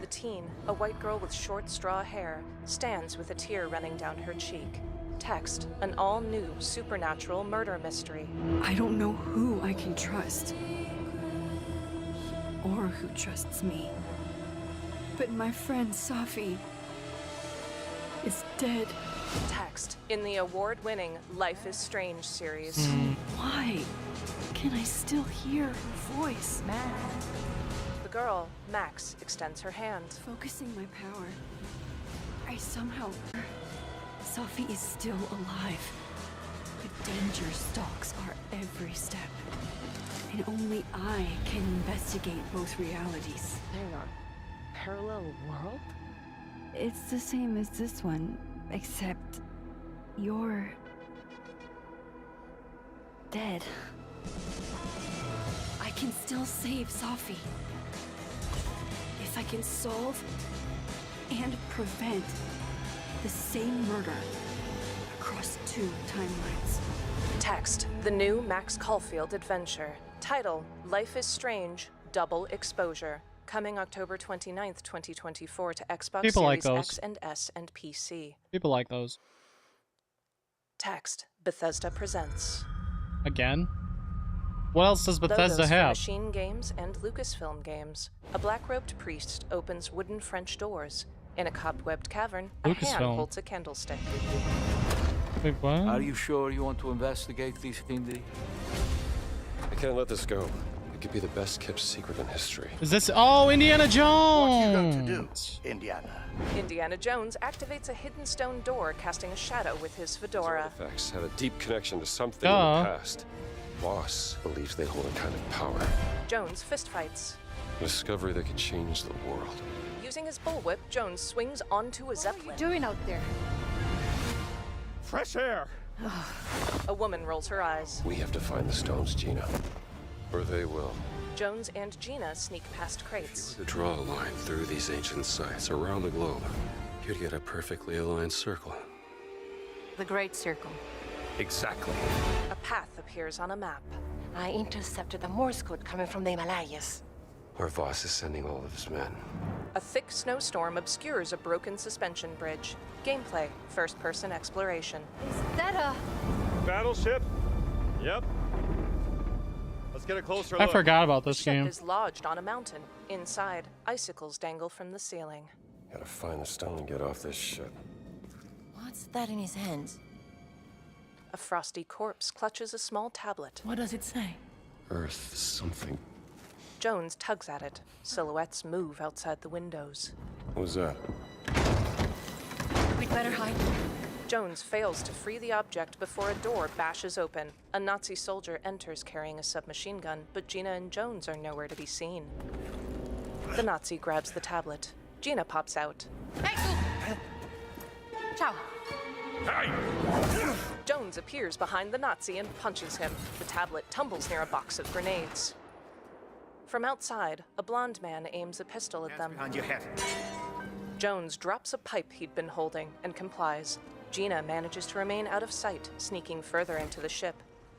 The teen, a white girl with short straw hair, stands with a tear running down her cheek. Text, an all-new supernatural murder mystery. I don't know who I can trust. Or who trusts me. But my friend Safi is dead. Text, in the award-winning Life is Strange series. Why can I still hear her voice? The girl, Max, extends her hand. Focusing my power, I somehow... Safi is still alive. But danger stalks our every step. And only I can investigate both realities. Hang on. Parallel world? It's the same as this one, except you're dead. I can still save Safi. If I can solve and prevent the same murder across 2 timelines. Text, the new Max Caulfield adventure. Title, Life is Strange, Double Exposure. Coming October 29th, 2024 to Xbox People like Series those. X and S and PC. People like those. Text, Bethesda presents. Again? What else does Bethesda Logos for have? Machine Games and Lucasfilm Games. A black-robed priest opens wooden French doors. In a cobwebbed cavern, a hand Lucasfilm. holds a candlestick. Wait, what? Are you sure you want to investigate these Hindi? I can't let this go. It could be the best kept secret in history. Is this? Oh, Indiana Jones! What you going to do, Indiana? Indiana Jones activates a hidden stone door, casting a shadow with his fedora. Artifacts have a deep connection to something in Duh. the past. Voss believes they hold a kind of power. Jones fistfights. A discovery that could change the world. Using his bullwhip, Jones swings onto a zeppelin. What are you doing out there? Fresh air! A woman rolls her eyes. We have to find the stones, Gina. Or they will. Jones and Gina sneak past crates. To draw a line through these ancient sites around the globe, you'd get a perfectly aligned circle. The Great Circle. Exactly. A path appears on a map. I intercepted the Morse code coming from the Himalayas. Where Voss is sending all of his men. A thick snowstorm obscures a broken suspension bridge. Gameplay, first-person exploration. Is that a... Battleship? Yep. Let's get a closer I look. forgot about The this ship game. is lodged on a mountain. Inside, icicles dangle from the ceiling. Gotta find the stone and get off this ship. What's that in his hands? A frosty corpse clutches a small tablet. What does it say? Earth something. Jones tugs at it. Silhouettes move outside the windows. What was that? We'd better hide. Jones fails to free the object before a door bashes open. A Nazi soldier enters carrying a submachine gun, but Gina and Jones are nowhere to be seen. The Nazi grabs the tablet. Gina pops out. Ciao. Jones appears behind the Nazi and punches him. The tablet tumbles near a box of grenades. From outside, a blonde man aims a pistol at them. Behind your head. Jones drops a pipe he'd been holding and complies. Gina manages to remain out of sight, sneaking further into the ship.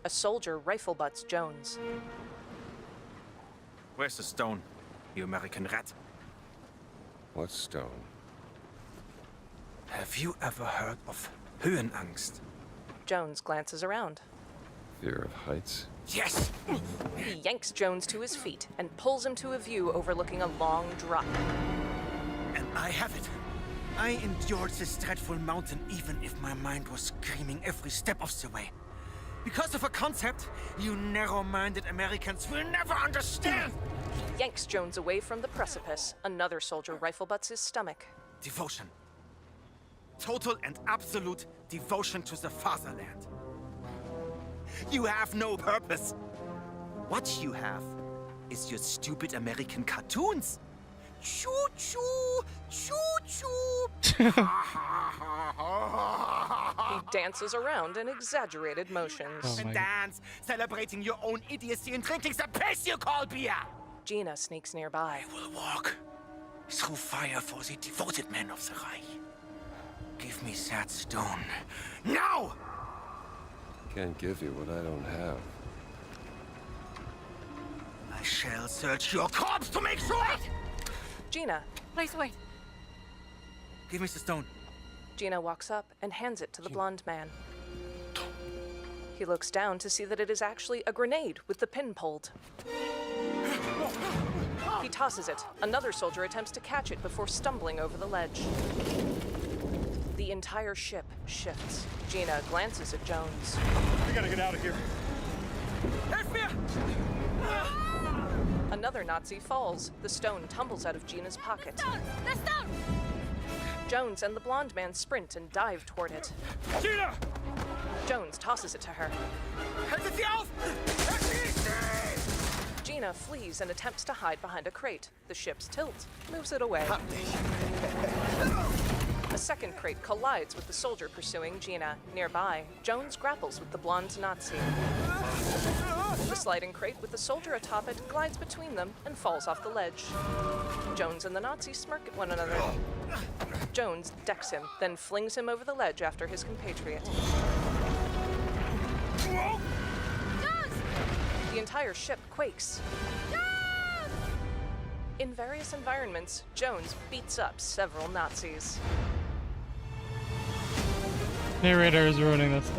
A soldier rifle butts Jones. Where's the stone, you American rat? What stone? Have you ever heard of Höhenangst? Jones glances around. Fear of heights? Yes! He yanks Jones to his feet and pulls him to a view overlooking a long drop. And I have it. I endured this dreadful mountain even if my mind was screaming every step of the way. Because of a concept you narrow-minded Americans will never understand! He yanks Jones away from the precipice. Another soldier rifle butts his stomach. Devotion. Total and absolute devotion to the fatherland. You have no purpose. What you have is your stupid American cartoons. Choo-choo! Choo-choo! He dances around in exaggerated motions. And dance, celebrating your own idiocy and drinking the piss you call beer! Gina sneaks nearby. I will walk through fire for the devoted men of the Reich. Give me that stone. Now! Can't give you what I don't have. I shall search your corpse to make sure! Gina. Please wait. Give me the stone. Gina walks up and hands it to the blonde man. He looks down to see that it is actually a grenade with the pin pulled. He tosses it. Another soldier attempts to catch it before stumbling over the ledge. The entire ship shifts. Gina glances at Jones. We gotta get out of here. Another Nazi falls. The stone tumbles out of Gina's pocket. The stone! Jones and the blonde man sprint and dive toward it. Gina! Jones tosses it to her. Gina flees and attempts to hide behind a crate. The ship's tilt moves it away. A second crate collides with the soldier pursuing Gina. Nearby, Jones grapples with the blonde Nazi. The sliding crate with the soldier atop it glides between them and falls off the ledge. Jones and the Nazi smirk at one another. Jones decks him, then flings him over the ledge after his compatriot. The entire ship quakes. In various environments, Jones beats up several Nazis. Narrator is ruining this.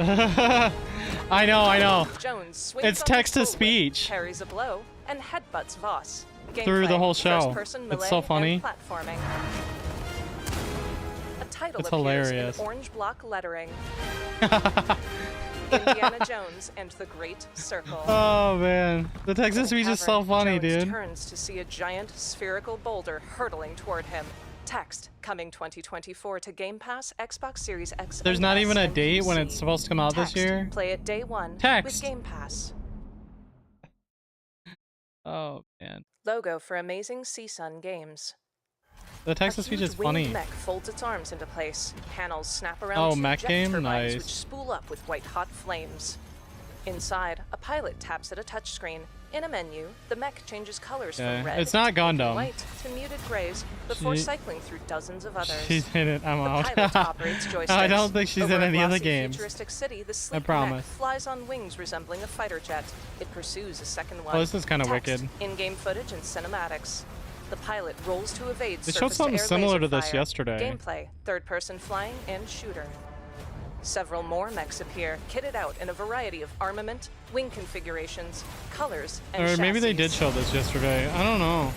I know. Jones swings It's on text to his bullwhip, speech. parries a blow, and headbutts Voss. Through the Gameplay, whole show. first-person It's melee so funny. and platforming. A title It's appears hilarious. in orange block lettering. Indiana Jones and the Great Circle. Oh man, the text to speech is so funny, Jones dude. turns to see a giant spherical boulder hurtling toward him. Text coming 2024 to Game Pass, Xbox Series X. There's and not S, even a and date when PC. it's supposed to come out this Text, year. Play it day one Text. with Game Pass. Oh man, Logo for Amazing CSUN Games. the text to speech is funny. Mech folds its arms into place. Panels snap around Oh, two mech jet game? turbines, Nice. which spool up with white-hot flames. Inside, a pilot taps at a touchscreen. In a menu, the mech changes colors Okay, from red it's not to pink and Gundam. white to muted grays before She- cycling through dozens of others. She's in it. I'm out. Pilot operates joysticks. I don't think she's Over in a any of the glossy games. Futuristic city, the sleek mech promise. flies on wings resembling a fighter jet. It pursues a second one. Oh, this is kinda Text, wicked. In-game footage and cinematics. The pilot rolls to evade They showed something surface-to-air similar laser to this fire. yesterday. Gameplay, third-person flying and shooter. Several more mechs appear, kitted out in a variety of armament, wing configurations, colors, and Or maybe they chassis. did show this yesterday. I don't know.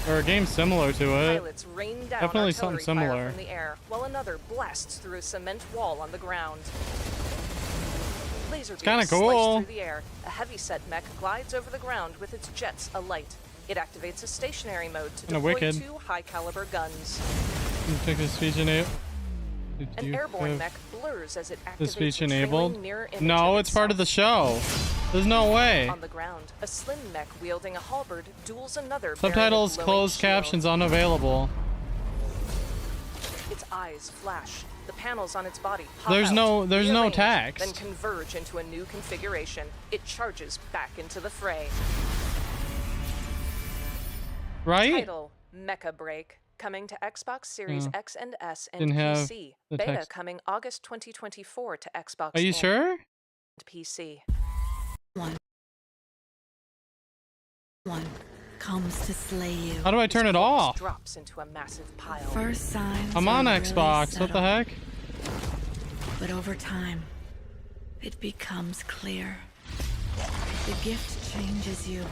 Or a game similar to it. Pilots rain down Definitely artillery something fire similar. from the air, while another blasts through a cement wall on the ground. Laser beams kinda slice cool. through the air. A heavy-set mech glides over the ground with its jets alight. It activates a stationary mode to Kinda deploy wicked. 2 high-caliber guns. Text to speech enabled. An airborne mech blurs as it The activates speech a trailing enabled? mirror image No, of it's part of the itself. show. There's no way. On the ground, a slim mech wielding a halberd duels another. bearing a Subtitles, glowing closed shield. captions unavailable. Its eyes flash. The panels on its body pop There's out, no rearrange, text. Then converge into a new configuration. It charges back into the fray. Right? Title: Mecha Break. Coming to Xbox Series Oh. X and S and Didn't have PC. the Beta text. coming August 2024 to Xbox. Are you and sure? PC. comes to slay you. How do I turn it off? Drops into a massive pile. First signs I'm on are Xbox. really What the heck? But over time, it becomes clear. The gift changes you,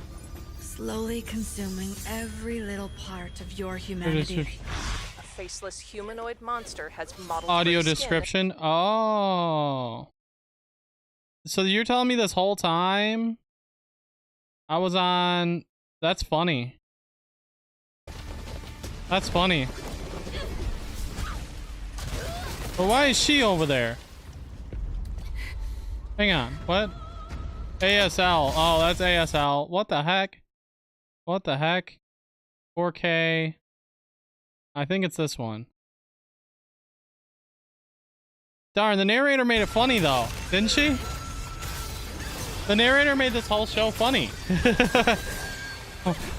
slowly consuming every little part of your humanity. A faceless humanoid monster has modeled Audio gray skin. description. Oh. So you're telling me this whole time I was on... That's funny. That's funny. But why is she over there? Hang on. What? ASL. Oh, that's ASL. What the heck? What the heck? 4K. I think it's this one. Darn, the narrator made it funny though, didn't she? The narrator made this whole show funny.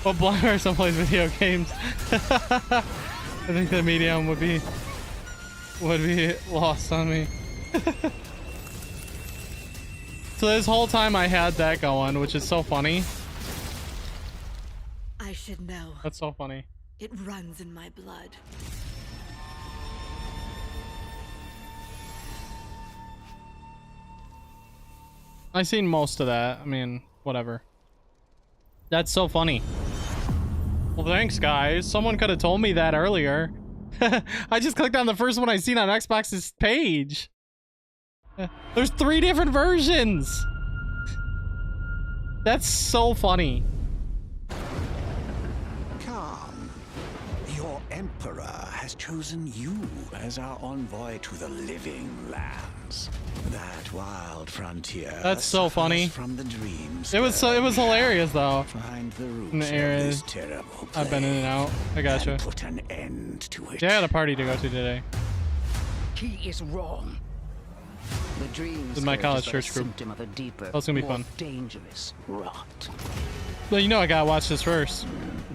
Well, blind person plays video games. I think the medium would be lost on me. So this whole time I had that going, which is so funny. I should know. That's so funny. It runs in my blood. I seen most of that. I mean, whatever. That's so funny. Well, thanks, guys. Someone could have told me that earlier. I just clicked on the first one I seen on Xbox's page. There's 3 different versions. That's so funny. Come. Your Emperor has chosen you as our envoy to the living lands. That wild frontier. That's so funny. From the dreams. It was hilarious though. Find the roots In the areas of this terrible I've been in and out. I gotcha. and put an end to it. Yeah, I had a party to go to today. He is wrong. The dream With my college is but church a group. symptom of a deeper, That's gonna be more fun. dangerous rot. Well, you know I gotta watch this first.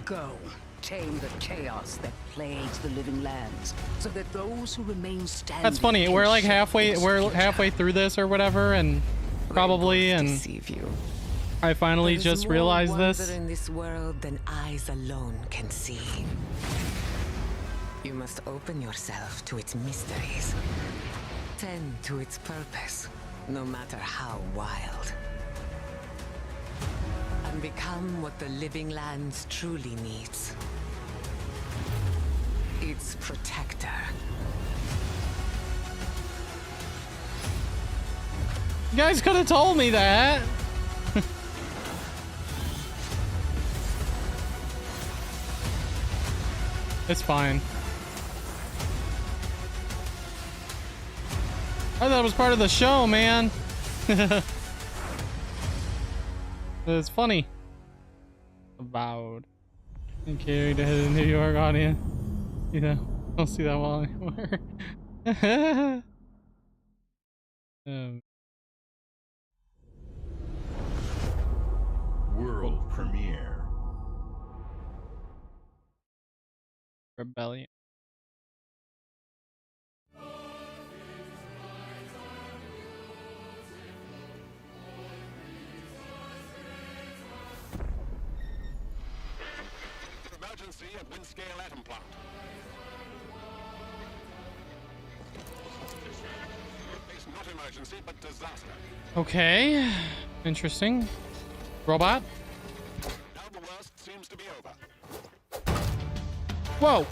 Go, tame the chaos that plagues the living lands, so that those who remain standing. That's funny. can We're like shape halfway. this We're future. halfway through this or whatever, and probably, and I finally There is just more realized wonder this. in this world than eyes alone can see. You must open yourself to its mysteries. Tend to its purpose, no matter how wild. And become what the living lands truly needs. Its protector. You guys could have told me that. It's fine. I thought it was part of the show, man. It's funny. Avowed. And carried to head to New York audience. Yeah, I don't see that well anymore. World premiere. Rebellion. Emergency at Windscale Atom Plant. It's not emergency, but disaster. Okay. Interesting. Robot. Now the worst seems to be over. Whoa.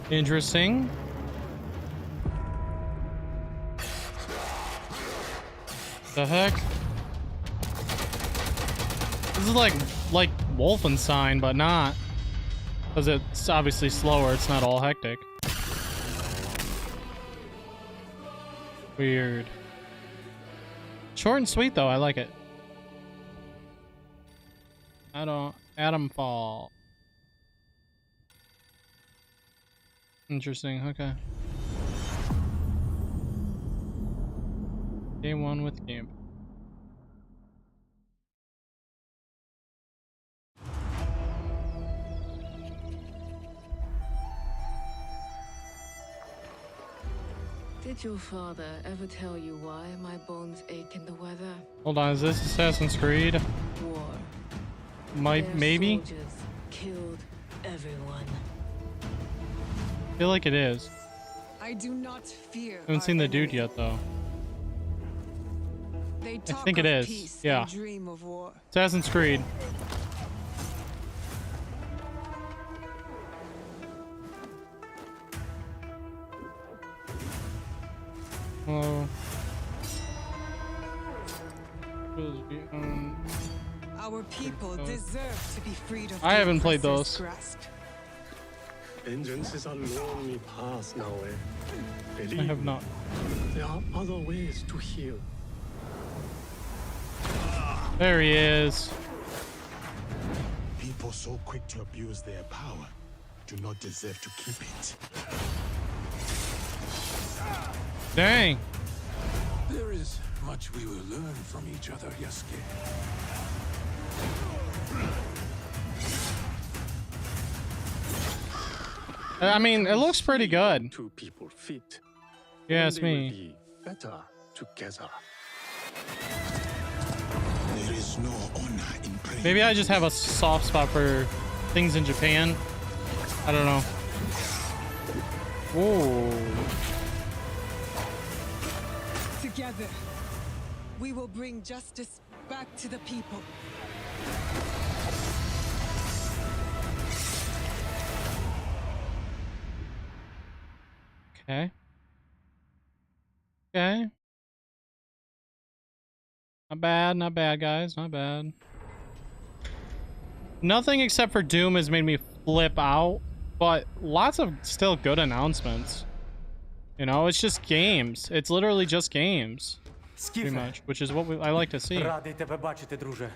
Interesting. The heck? This is like Wolfenstein, but not. Because it's obviously slower, it's not all hectic. Weird. Short and sweet though, I like it. Atomfall. Interesting, okay. Game 1 with game. Did your father ever tell you why my bones ache in the weather? Hold on, is this Assassin's Creed? War. Maybe? Soldiers killed everyone. I feel like it is. I do not fear. I haven't seen the dude yet, though. They I talk think it of is. peace Yeah. and dream of war. Assassin's Creed. Oh. Our people deserve to be freed of I haven't the played oppressor's those. grasp. Vengeance is a lonely path now, Believe I have me, not. There are other ways to heal. There he is. People so quick to abuse their power do not deserve to keep it. Dang. There is much we will learn from each other, Yasuke. I mean, it looks pretty good. Two people fit. Yeah, it's They will me. be better together. There is no honor in praying. Maybe I just have a soft spot for things in Japan. I don't know. Whoa. Together, we will bring justice back to the people. Okay. Okay. Not bad, guys. Not bad. Nothing except for Doom has made me flip out, but lots of still good announcements. You know, it's just games. It's literally just games. Pretty much, which is what I like to see. Радий тебе бачити, друже.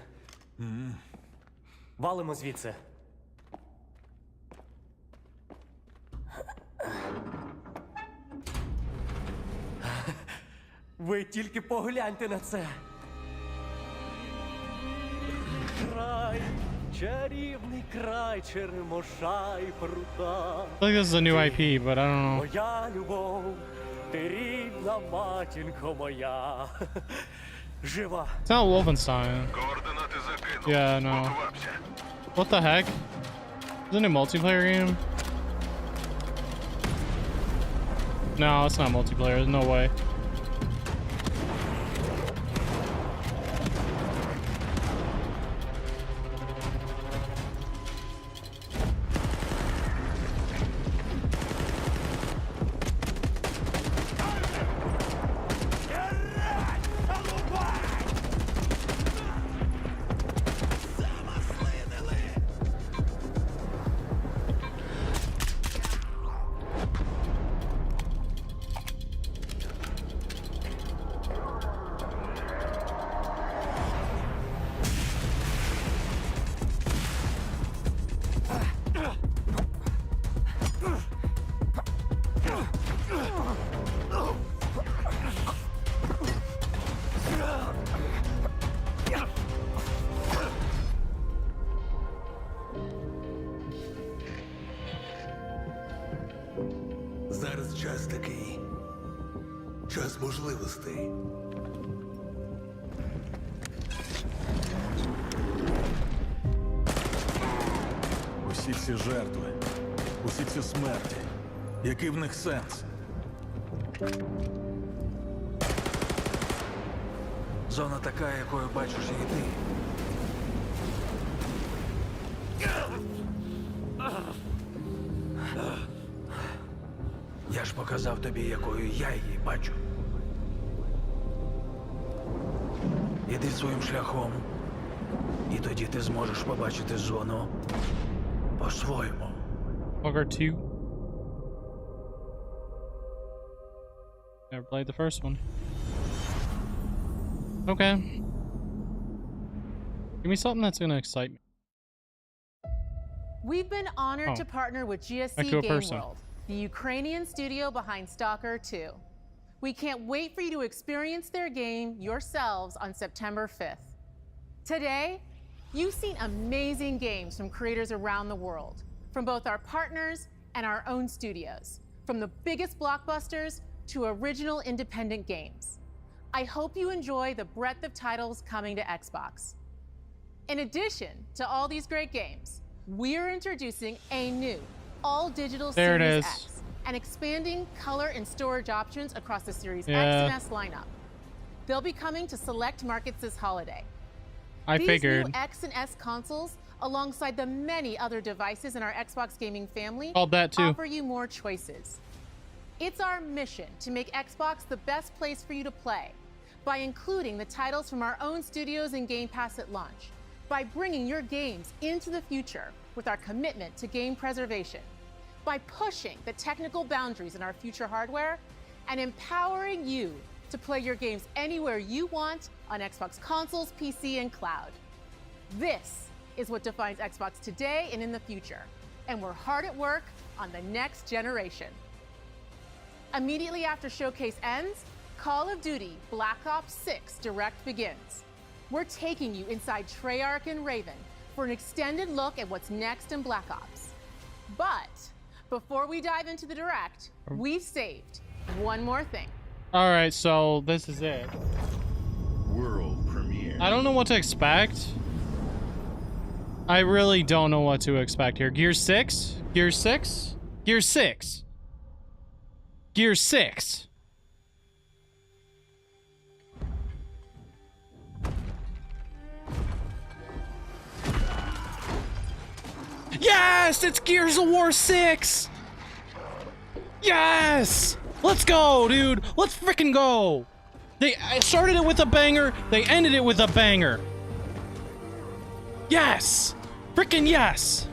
Валимо звідси. Ви тільки погляньте на це. Край, чарівний край, черемоша і прута. I think this is a new IP, but I don't know. Моя любов, ти рідна матінко моя. Жива. It's not Wolfenstein. Yeah, no. What the heck? Is it a multiplayer game? No, it's not multiplayer. There's no way. Зараз час такий. Час можливостей. Усі ці жертви, усі ці смерті. Який в них сенс? Зона така, якою бачиш її ти. Я ж показав тобі, якою я її бачу. Іди своїм шляхом, і тоді ти зможеш побачити зону по-своєму. Bugger 2. Never played the first one. Okay. Give me something that's gonna excite me. We've been honored Oh. to partner with GSC Back to a Game person. World, the Ukrainian studio behind Stalker 2. We can't wait for you to experience their game yourselves on September 5th. Today, you've seen amazing games from creators around the world, from both our partners and our own studios, from the biggest blockbusters to original independent games. I hope you enjoy the breadth of titles coming to Xbox. In addition to all these great games, we're introducing a new all-digital Series X and expanding color and storage options across the Series X and S lineup. They'll be coming to select markets this holiday. These new X and S consoles, alongside the many other devices in our Xbox gaming family, offer you more choices. It's our mission to make Xbox the best place for you to play by including the titles from our own studios and Game Pass at launch, by bringing your games into the future with our commitment to game preservation, by pushing the technical boundaries in our future hardware, and empowering you to play your games anywhere you want on Xbox consoles, PC, and cloud. This is what defines Xbox today and in the future, and we're hard at work on the next generation. Immediately after Showcase ends, Call of Duty Black Ops 6 Direct begins. We're taking you inside Treyarch and Raven for an extended look at what's next in Black Ops. But before we dive into the Direct, we've saved one more thing. All right, so this is it. World premiere. I don't know what to expect. I really don't know what to expect here. Gear 6? Gear 6? Gear 6. Gear 6. Yes! It's Gears of War 6! Yes! Let's go, dude! Let's freaking go! They started it with a banger, they ended it with a banger. Yes! Freaking yes!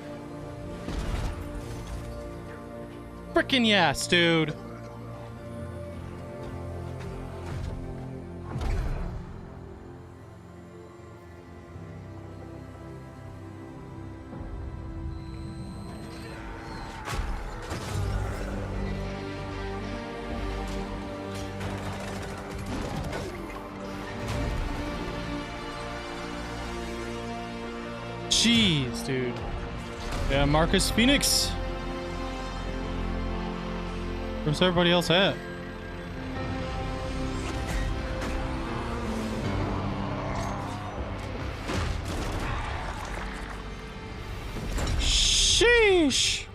Freaking yes, dude. Jeez, dude. Yeah, Marcus Phoenix. Where's everybody else at? Sheesh.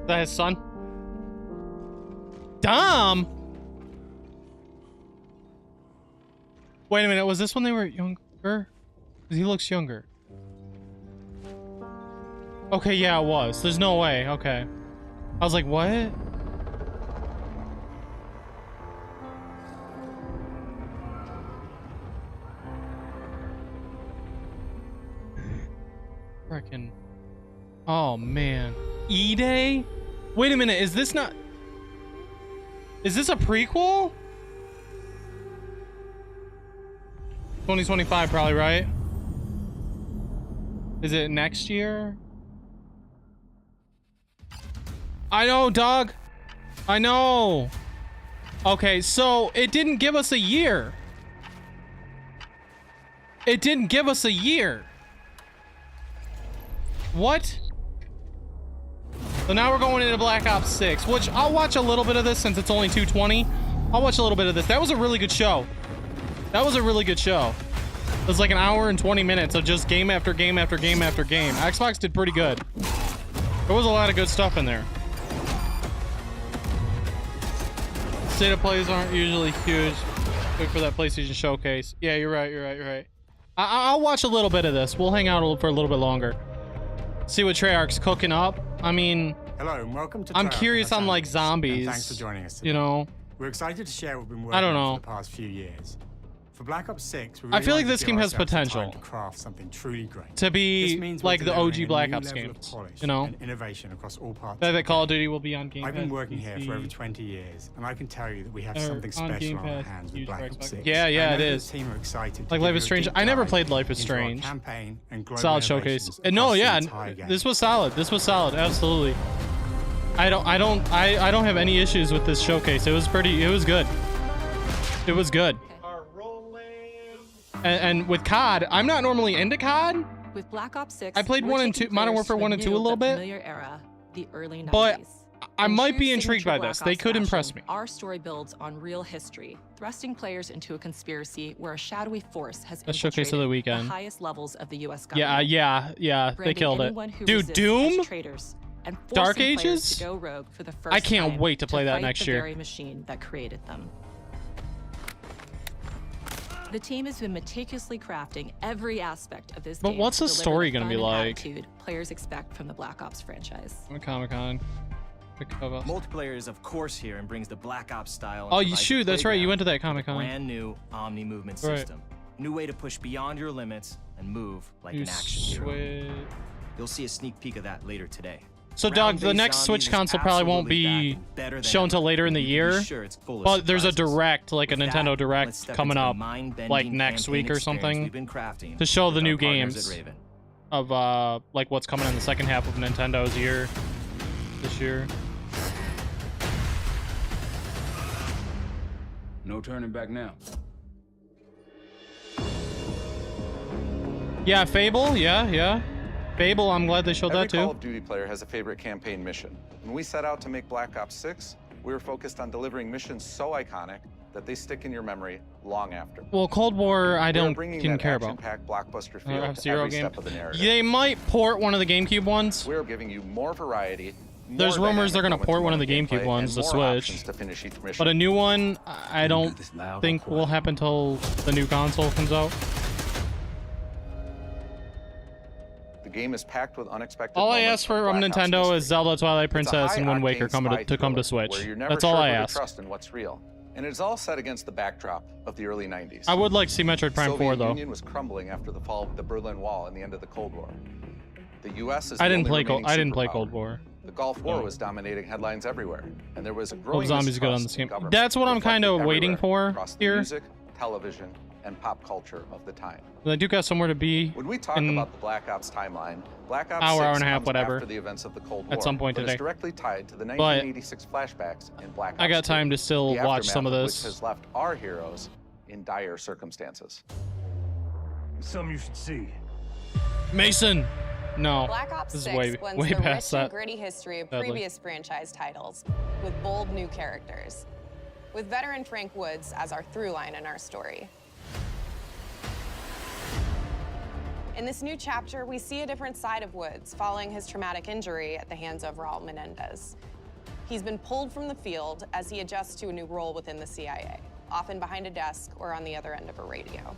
Is that his son? Dom? Wait a minute, was this when they were younger? 'Cause he looks younger. Okay, yeah, it was. There's no way. Okay. I was like, what? Frickin'. Oh, man. E-Day? Wait a minute, is this not... Is this a prequel? 2025 probably, right? Is it next year? I know, dog. I know. Okay, so it didn't give us a year. It didn't give us a year. What? So now we're going into Black Ops 6, which I'll watch a little bit of this since it's only 220. I'll watch a little bit of this. That was a really good show. That was a really good show. It was like an hour and 20 minutes of just game after game after game after game. Xbox did pretty good. There was a lot of good stuff in there. State of plays aren't usually huge. Wait for that PlayStation Showcase. Yeah, you're right, you're right, you're right. I'll watch a little bit of this. We'll hang out for a little bit longer. See what Treyarch's cooking up. I mean, hello and welcome to I'm curious on like zombies. Thanks for joining us today. You know, we're excited to share what we've been working on for the past few years. For Black Ops 6, we really I feel like wanted this to game give has ourselves some time potential to craft something truly great. to be like the OG Black Ops games, games. You know, and innovation across all parts. that Call of Duty will be on Game Pass. I've been working here for over 20 years, and I can tell you that we have something special on our hands with Black Ops 6. Yeah, yeah, it is. The team are excited like Life is Strange. I never played Life is Strange. Solid Showcase. And no, yeah, this was solid. This was solid. Absolutely. I don't have any issues with this showcase. It was good. It was good. And with COD, I'm not normally into COD. With Black Ops 6, I played 1 and 2, Modern Warfare 1 and 2 a little bit. Era, the early 90s. But I might be intrigued by this. They could impress me. Our story builds on real history, thrusting players into a conspiracy where a shadowy force has Showcase of the weekend. The highest levels of the U.S. government. Yeah. They killed it. Dude, Doom? And Dark Ages? To go rogue for the first I can't wait to play that next year. The very machine that created them. The team has been meticulously crafting every aspect of this game. But what's the story gonna be like? Players expect from the Black Ops franchise. Comic-Con. Multiplayer is of course here and brings the Black Ops style. Oh, you shoot, that's right. You went to that Comic-Con. Brand new Omni movement system. New way to push beyond your limits and move like an action hero. You'll see a sneak peek of that later today. So, Doug, the next Switch console probably won't be shown until later in the year, but there's a direct, like a Nintendo Direct coming up, like next week or something, to show the new games of, like what's coming in the second half of Nintendo's year, this year. No turning back now. Yeah, Fable, yeah. Fable, I'm glad they showed that too. Every Call of Duty player has a favorite campaign mission. When we set out to make Black Ops 6, we were focused on delivering missions so iconic that they stick in your memory long after. Well, Cold War, I didn't care about. Blockbuster feel to F-Zero every game. step of the narrative. They might port one of the GameCube ones. We're giving you more variety. There's rumors they're gonna port one of the GameCube ones to Switch, but a new one, I don't think will happen till the new console comes out. The game is packed with unexpected. All I ask for from Nintendo is Zelda Twilight Princess and Wind Waker to come to Switch. That's all I ask. Trust in what's real. And it's all set against the backdrop of the early 90s. I would like to see Metroid Prime 4 though. The Union was crumbling after the fall of the Berlin Wall and the end of the Cold War. The U.S. is I didn't play Cold War. The Gulf War was dominating headlines everywhere, and there was a growing Zombies good on this game. That's what I'm kind of waiting for here. Music, television, and pop culture of the time. I do got somewhere to be. When we talk about the Black Ops timeline, Black Ops 6 hour and a half, whatever. After the events of the Cold War, at some point today. It's directly tied to the 1986 flashbacks in Black Ops. I got time to still watch some of this. Which has left our heroes in dire circumstances. Some you should see. Mason. No, Black Ops this 6 is way blends the past rich that. and gritty history of previous franchise titles with bold new characters, with veteran Frank Woods as our through line in our story. In this new chapter, we see a different side of Woods following his traumatic injury at the hands of Raul Menendez. He's been pulled from the field as he adjusts to a new role within the CIA, often behind a desk or on the other end of a radio.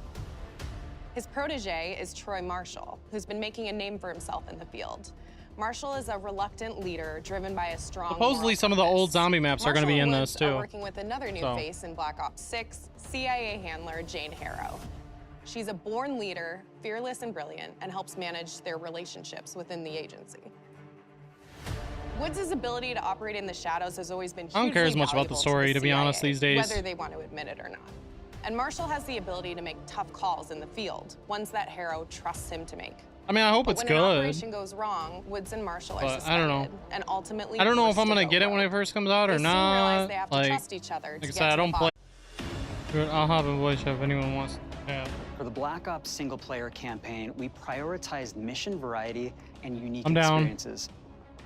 His protege is Troy Marshall, who's been making a name for himself in the field. Marshall is a reluctant leader driven by a strong Supposedly some of the old zombie maps are going to be in this too. Are working with another new face in Black Ops 6, CIA handler Jane Harrow. She's a born leader, fearless and brilliant, and helps manage their relationships within the agency. Woods' ability to operate in the shadows has always been hugely I don't care as much about the story, to be honest, these days. Whether they want to admit it or not. And Marshall has the ability to make tough calls in the field, ones that Harrow trusts him to make. I mean, I hope it's when good. When an operation goes wrong, Woods and Marshall are suspended, I don't know. And ultimately I don't know if I'm forced to gonna get it when it first comes out or They soon not. realize they have to Like, trust each other like to I get said, I to don't the play. I'll hop in voice chat if anyone wants. Yeah. For the Black Ops single-player campaign, we prioritized mission variety and unique I'm down. experiences.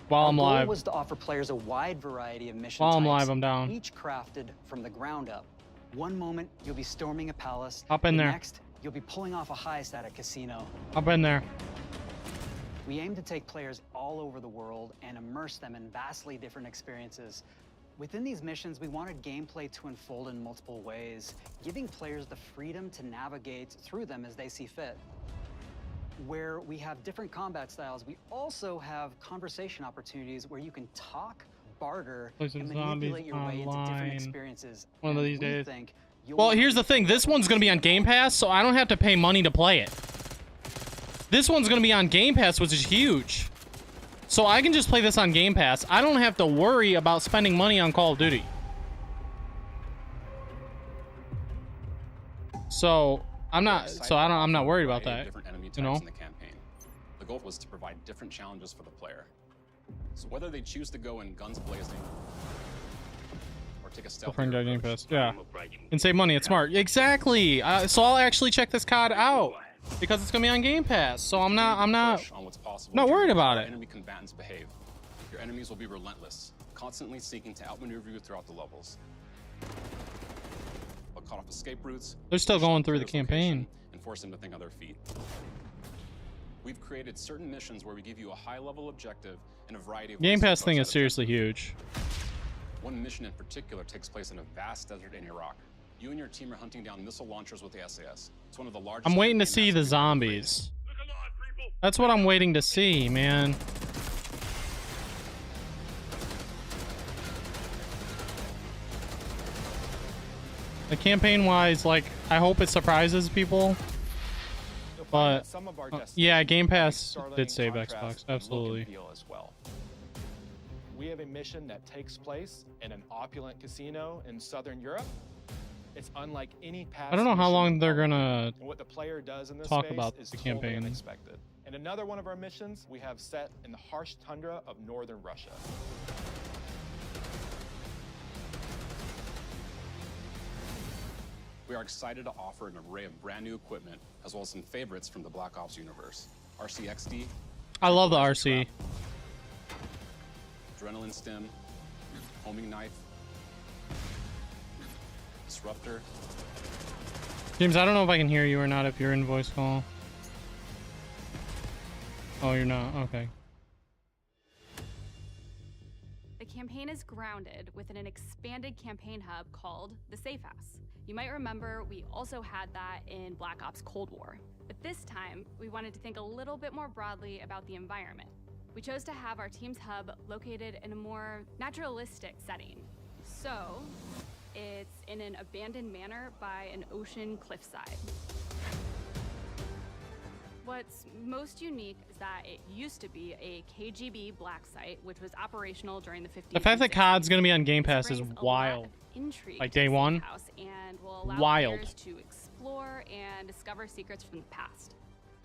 While I'm Our live. goal was to offer players a wide variety of mission While I'm types, live, I'm down. each crafted from the ground up. One moment, you'll be storming a palace. Hop in the there. Next, you'll be pulling off a heist at a casino. Hop in there. We aim to take players all over the world and immerse them in vastly different experiences. Within these missions, we wanted gameplay to unfold in multiple ways, giving players the freedom to navigate through them as they see fit. Where we have different combat styles, we also have conversation opportunities where you can talk, barter, Play some and manipulate zombies your way into different online. experiences. One of And these we days. think you'll Well, want here's to the thing. This one's going to be on Game Pass, so I don't have to pay money to play it. This one's going to be on Game Pass, which is huge. So I can just play this on Game Pass. I don't have to worry about spending money on Call of Duty. So I'm not worried about that. Different enemy types You know? in the campaign. The goal was to provide different challenges for the player. So whether they choose to go in guns blazing or take a stealth Game Pass. Yeah, and save money. It's smart. Exactly. So I'll actually check this COD out because it's gonna be on Game Pass. So I'm not worried about it. Enemy combatants behave. Your enemies will be relentless, constantly seeking to outmaneuver you throughout the levels. They'll cut off escape routes. They're still going through the campaign and force them to think on their feet. We've created certain missions where we give you a high-level objective and a variety of Game Pass thing is seriously huge. One mission in particular takes place in a vast desert in Iraq. You and your team are hunting down missile launchers with the SAS. It's one of the largest. I'm waiting to see the zombies. That's what I'm waiting to see, man. The campaign-wise, like, I hope it surprises people. But yeah, Game Pass did save Xbox, absolutely. As well. We have a mission that takes place in an opulent casino in Southern Europe. It's unlike any past. I don't know how long they're gonna what the player does in this talk space about is the totally campaign. Unexpected. And another one of our missions we have set in the harsh tundra of northern Russia. We are excited to offer an array of brand new equipment, as well as some favorites from the Black Ops universe. RCXD. I love the RC. Adrenaline Stim. Homing Knife. Disruptor. James, I don't know if I can hear you or not if you're in voice call. Oh, you're not? Okay. The campaign is grounded within an expanded campaign hub called the Safe House. You might remember we also had that in Black Ops Cold War. But this time, we wanted to think a little bit more broadly about the environment. We chose to have our team's hub located in a more naturalistic setting. So, it's in an abandoned manor by an ocean cliffside. What's most unique is that it used to be a KGB black site, which was operational during the 50s. The fact that COD's gonna be on Game Pass is wild. Like day one. And will allow wild. players to explore and discover secrets from the past.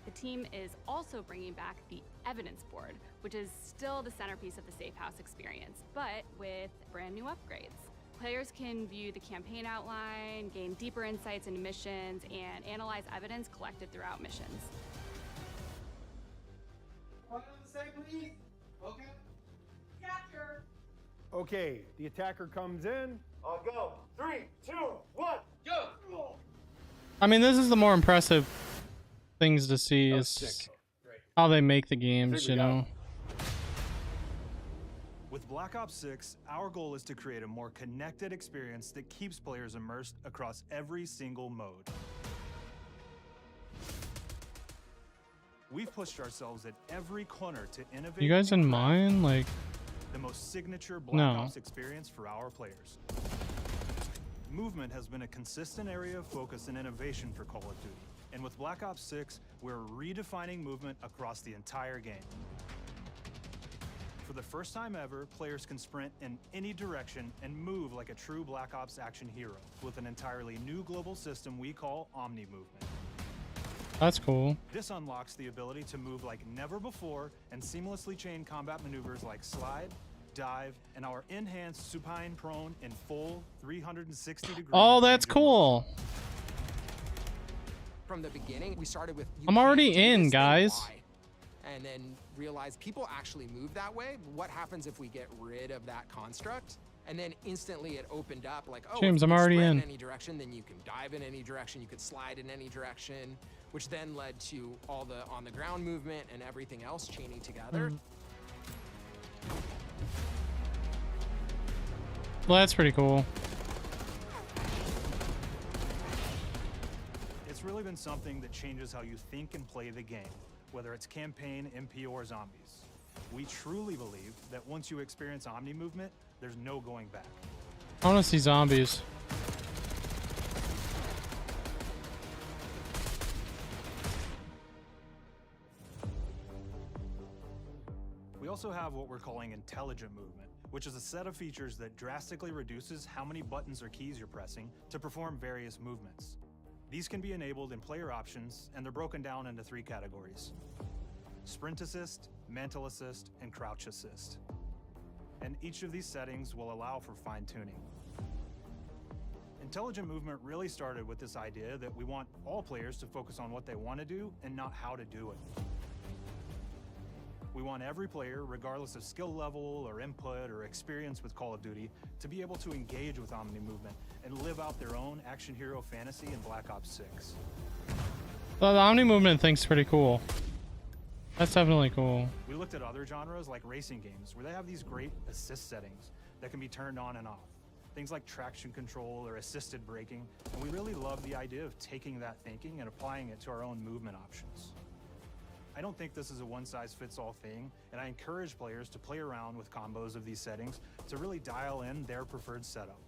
The team is also bringing back the evidence board, which is still the centerpiece of the Safe House experience, but with brand new upgrades. Players can view the campaign outline, gain deeper insights into missions, and analyze evidence collected throughout missions. Okay, the attacker comes in. I'll go. 3, 2, 1, go! I mean, this is the more impressive things to see is how they make the games, you know. With Black Ops 6, our goal is to create a more connected experience that keeps players immersed across every single mode. We've pushed ourselves at every corner to innovate. You guys in mind? Like, the most signature Black Ops experience for our players. Movement has been a consistent area of focus and innovation for Call of Duty. And with Black Ops 6, we're redefining movement across the entire game. For the first time ever, players can sprint in any direction and move like a true Black Ops action hero with an entirely new global system we call Omni Movement. That's cool. This unlocks the ability to move like never before and seamlessly chain combat maneuvers like slide, dive, and our enhanced supine prone in full 360 degrees. Oh, that's cool. From the beginning, we started with I'm already in, guys. And then realized people actually move that way. What happens if we get rid of that construct? And then instantly it opened up like, oh, James, I'm already in. Any direction, then you can dive in any direction, you could slide in any direction, which then led to all the on the ground movement and everything else chaining together. Well, that's pretty cool. It's really been something that changes how you think and play the game, whether it's campaign, MP, or zombies. We truly believe that once you experience Omni Movement, there's no going back. I want to see zombies. We also have what we're calling intelligent movement, which is a set of features that drastically reduces how many buttons or keys you're pressing to perform various movements. These can be enabled in player options, and they're broken down into 3 categories: Sprint Assist, Mantle Assist, and Crouch Assist. and each of these settings will allow for fine-tuning. Intelligent movement really started with this idea that we want all players to focus on what they want to do and not how to do it. We want every player, regardless of skill level or input or experience with Call of Duty, to be able to engage with Omni movement and live out their own action hero fantasy in Black Ops 6. Well, the Omni movement thing's pretty cool. That's definitely cool. We looked at other genres like racing games, where they have these great assist settings that can be turned on and off. Things like traction control or assisted braking, and we really love the idea of taking that thinking and applying it to our own movement options. I don't think this is a one-size-fits-all thing, and I encourage players to play around with combos of these settings to really dial in their preferred setup.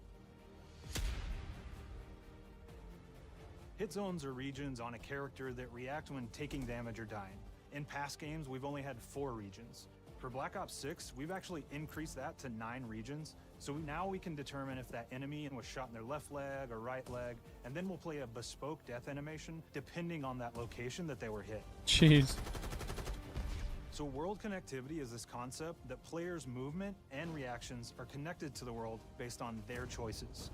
Hit zones are regions on a character that react when taking damage or dying. In past games, we've only had 4 regions. For Black Ops 6, we've actually increased that to 9 regions, so now we can determine if that enemy was shot in their left leg or right leg, and then we'll play a bespoke death animation depending on that location that they were hit. Jeez. So world connectivity is this concept that players' movement and reactions are connected to the world based on their choices.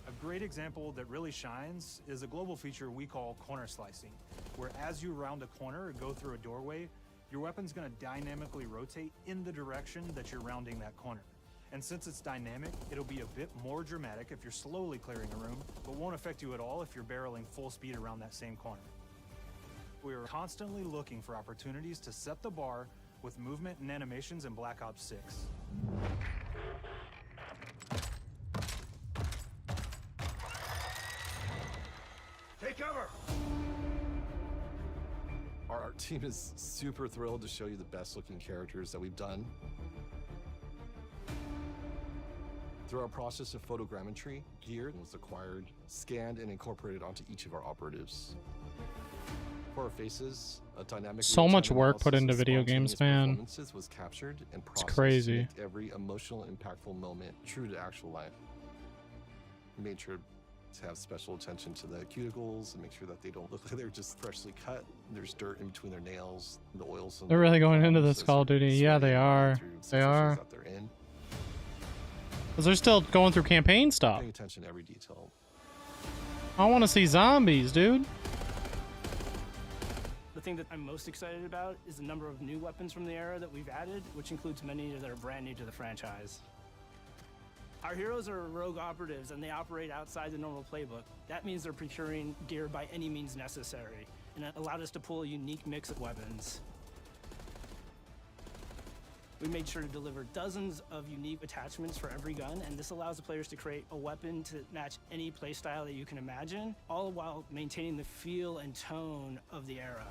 A great example that really shines is a global feature we call corner slicing, where as you round a corner or go through a doorway, your weapon's going to dynamically rotate in the direction that you're rounding that corner. And since it's dynamic, it'll be a bit more dramatic if you're slowly clearing a room, but won't affect you at all if you're barreling full speed around that same corner. We are constantly looking for opportunities to set the bar with movement and animations in Black Ops 6. Take cover! Our team is super thrilled to show you the best looking characters that we've done. Through our process of photogrammetry, gear was acquired, scanned, and incorporated onto each of our operatives. For our faces, a dynamic so much work put into video games, man. Was captured and it's crazy. To make every emotional, impactful moment true to actual life. We made sure to have special attention to the cuticles and make sure that they don't look like they're just freshly cut. There's dirt in between their nails, the oils. They're really going into this Call of Duty. Yeah, they are. They are. Because they're still going through campaign stuff. Paying attention to every detail. I want to see zombies, dude. The thing that I'm most excited about is the number of new weapons from the era that we've added, which includes many that are brand new to the franchise. Our heroes are rogue operatives, and they operate outside the normal playbook. That means they're procuring gear by any means necessary, and it allowed us to pull a unique mix of weapons. We made sure to deliver dozens of unique attachments for every gun, and this allows the players to create a weapon to match any playstyle that you can imagine, all while maintaining the feel and tone of the era.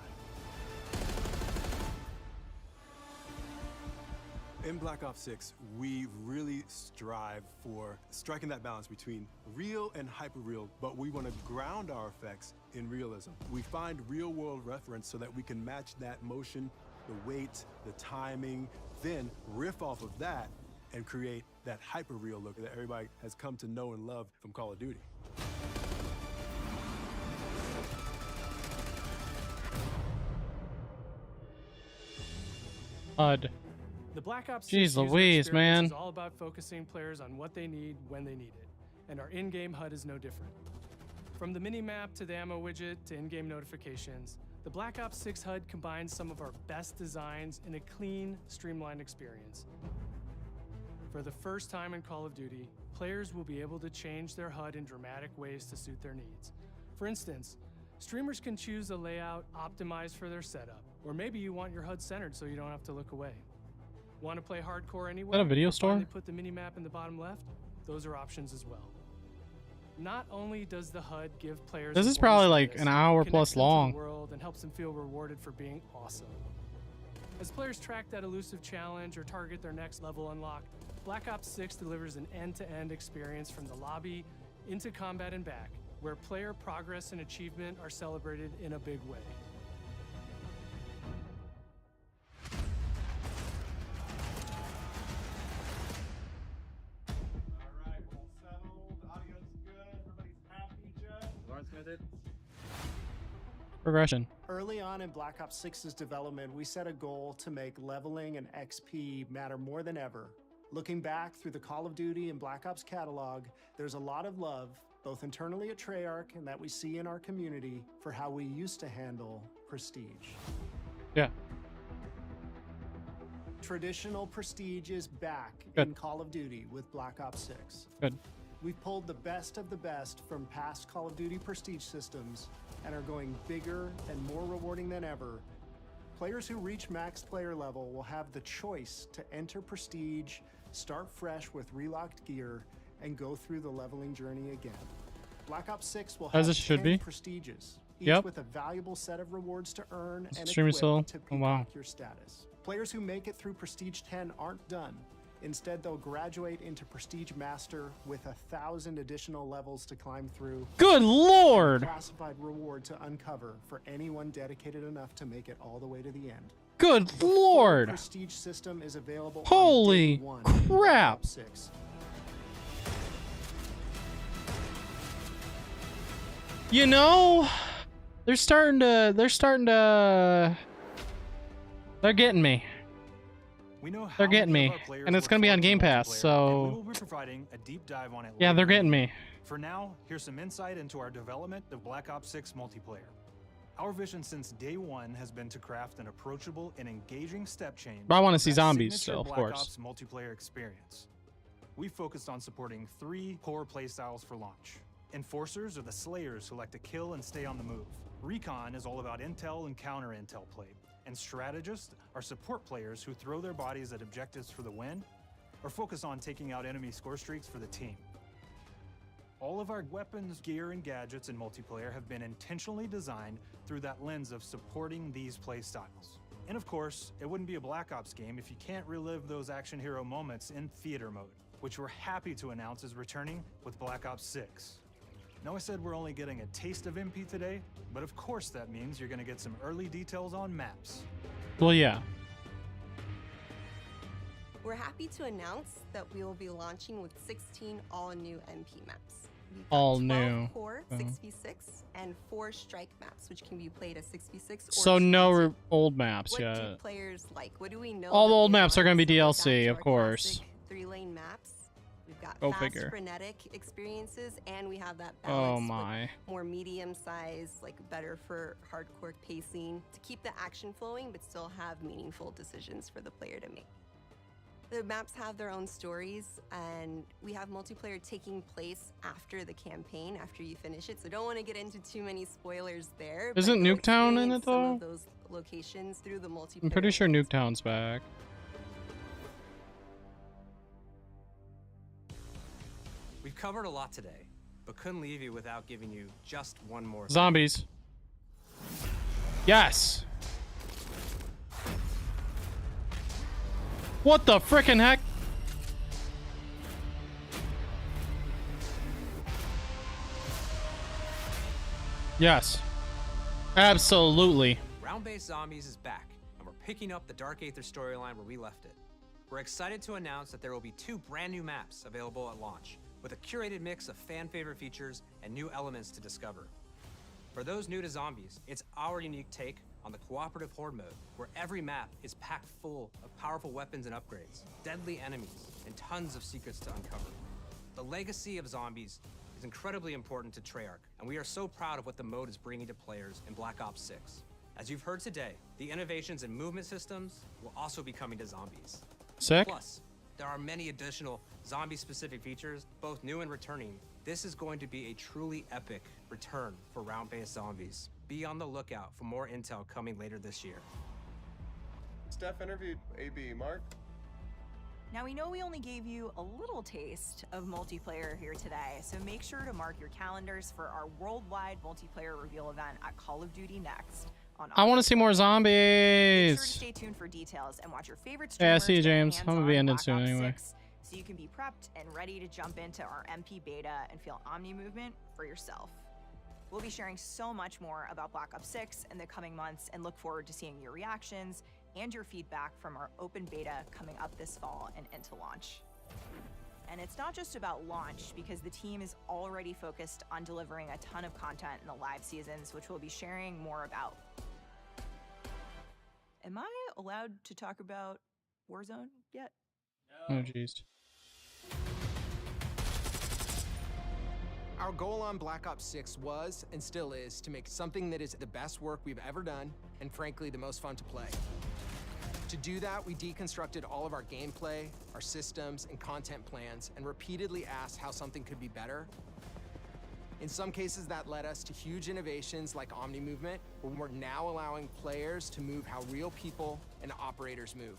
In Black Ops 6, we really strive for striking that balance between real and hyper-real, but we want to ground our effects in realism. We find real-world reference so that we can match that motion, the weight, the timing, then riff off of that and create that hyper-real look that everybody has come to know and love from Call of Duty. HUD. The Black Ops Jeez Louise, man. is all about focusing players on what they need when they need it, and our in-game HUD is no different. From the mini-map to the ammo widget to in-game notifications, the Black Ops 6 HUD combines some of our best designs in a clean, streamlined experience. For the first time in Call of Duty, players will be able to change their HUD in dramatic ways to suit their needs. For instance, streamers can choose a layout optimized for their setup, or maybe you want your HUD centered so you don't have to look away. Want to play hardcore anyway? Is that a video store? They put the mini-map in the bottom left. Those are options as well. Not only does the HUD give players this is probably like an hour plus long. World and helps them feel rewarded for being awesome. As players track that elusive challenge or target their next level unlock, Black Ops 6 delivers an end-to-end experience from the lobby into combat and back, where player progress and achievement are celebrated in a big way. Progression. Early on in Black Ops 6's development, we set a goal to make leveling and XP matter more than ever. Looking back through the Call of Duty and Black Ops catalog, there's a lot of love, both internally at Treyarch and that we see in our community, for how we used to handle Prestige. Yeah. Traditional Prestige is back Good. in Call of Duty with Black Ops 6. Good. We've pulled the best of the best from past Call of Duty Prestige systems and are going bigger and more rewarding than ever. Players who reach max player level will have the choice to enter Prestige, start fresh with relocked gear, and go through the leveling journey again. Black Ops 6 will As have it should 10 be. prestiges, each Yep. with a valuable set of rewards to earn and Stream equip still. to Oh, peacock wow. your status. Players who make it through Prestige 10 aren't done. Instead, they'll graduate into Prestige Master with 1,000 additional levels to climb through. Good lord! Classified reward to uncover for anyone dedicated enough to make it all the way to the end. Good The full lord! Prestige system is available on Holy day one of Black crap! Ops 6. You know, they're getting me. We know how They're getting many me, of our players and it's look gonna be on forward to Game Pass, multiplayer, and we so will be providing a deep dive on it yeah, later they're in the getting video. me. For now, here's some insight into our development of Black Ops 6 multiplayer. Our vision since day one has been to craft an approachable and engaging step change. But I wanna see that zombies signature still, of Black course. Ops multiplayer experience. We focused on supporting 3 core playstyles for launch. Enforcers are the slayers who like to kill and stay on the move. Recon is all about intel and counter-intel play. And strategists are support players who throw their bodies at objectives for the win or focus on taking out enemy score streaks for the team. All of our weapons, gear, and gadgets in multiplayer have been intentionally designed through that lens of supporting these play styles. And of course, it wouldn't be a Black Ops game if you can't relive those action hero moments in theater mode, which we're happy to announce is returning with Black Ops 6. Now I said we're only getting a taste of MP today, but of course that means you're gonna get some early details on maps. Well, yeah. We're happy to announce that we will be launching with 16 all-new MP maps. We've got All 12 new. core Oh. 6v6 and 4 strike maps, which can be played as 6v6 or So no strike. old maps What do yet. players like? What do we know? All that the old they maps are gonna be like? So we're back DLC, to of our course. classic 3-lane maps. We've got Go fast, figure. frenetic experiences, and we have that Oh balance with my. more medium-sized, like better for hardcore pacing to keep the action flowing, but still have meaningful decisions for the player to make. The maps have their own stories, and we have multiplayer taking place after the campaign, after you finish it. So don't want to get into too many spoilers there. but Isn't you'll Nuketown in experience it, some though? of those locations through the multiplayer. I'm pretty sure Nuketown's back. We've covered a lot today, but couldn't leave you without giving you just one more thing. Zombies. Yes. What the frickin' heck? Yes. Absolutely. Round-based Zombies is back, and we're picking up the Dark Aether storyline where we left it. We're excited to announce that there will be 2 brand new maps available at launch, with a curated mix of fan-favorite features and new elements to discover. For those new to Zombies, it's our unique take on the cooperative horde mode, where every map is packed full of powerful weapons and upgrades, deadly enemies, and tons of secrets to uncover. The legacy of Zombies is incredibly important to Treyarch, and we are so proud of what the mode is bringing to players in Black Ops 6. As you've heard today, the innovations in movement systems will also be coming to Zombies. Sick. Plus, there are many additional zombie-specific features, both new and returning. This is going to be a truly epic return for round-based Zombies. Be on the lookout for more intel coming later this year. Steph interviewed AB. Mark? Now, we know we only gave you a little taste of multiplayer here today, so make sure to mark your calendars for our worldwide multiplayer reveal event at Call of Duty Next. I want to see more Make sure to zombies. stay tuned for details and watch your favorite Yeah, I streamers see you, get their James. hands I'm gonna on be ending Black soon Ops anyway. 6, so you can be prepped and ready to jump into our MP beta and feel Omni movement for yourself. We'll be sharing so much more about Black Ops 6 in the coming months and look forward to seeing your reactions and your feedback from our open beta coming up this fall and into launch. And it's not just about launch, because the team is already focused on delivering a ton of content in the live seasons, which we'll be sharing more about. Am I allowed to talk about Warzone yet? Oh, jeez. Our goal on Black Ops 6 was, and still is, to make something that is the best work we've ever done, and frankly, the most fun to play. To do that, we deconstructed all of our gameplay, our systems, and content plans, and repeatedly asked how something could be better. In some cases, that led us to huge innovations like Omni Movement, where we're now allowing players to move how real people and operators move.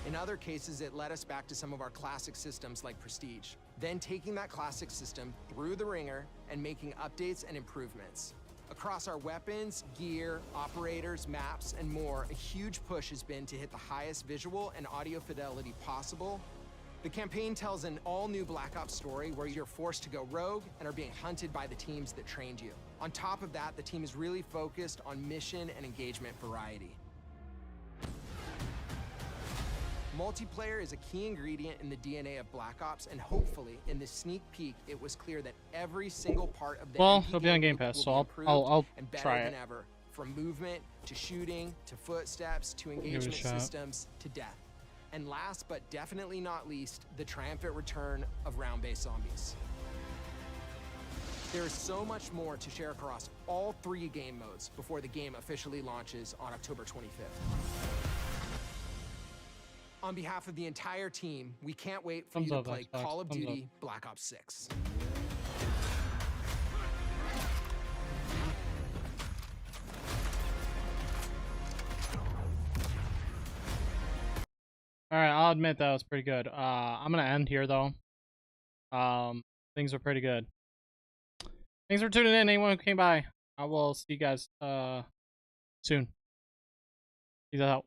In other cases, it led us back to some of our classic systems like Prestige, then taking that classic system through the ringer and making updates and improvements. Across our weapons, gear, operators, maps, and more, a huge push has been to hit the highest visual and audio fidelity possible. The campaign tells an all-new Black Ops story where you're forced to go rogue and are being hunted by the teams that trained you. On top of that, the team is really focused on mission and engagement variety. Multiplayer is a key ingredient in the DNA of Black Ops, and hopefully, in this sneak peek, it was clear that every single part of the MP it'll be on Game loop Pass, will so be I'll improved and better try than it. ever. From movement to shooting to footsteps to it a engagement shot. systems to death. And last but definitely not least, the triumphant return of round-based zombies. There is so much more to share across all 3 game modes before the game officially launches on October 25th. On behalf of the entire team, we can't wait for Thumbs you to up, play Xbox. Call of Thumbs up. Duty Black Ops 6. All right, I'll admit that was pretty good. I'm gonna end here though. Things were pretty good. Thanks for tuning in, anyone who came by. I will see you guys soon. Peace out.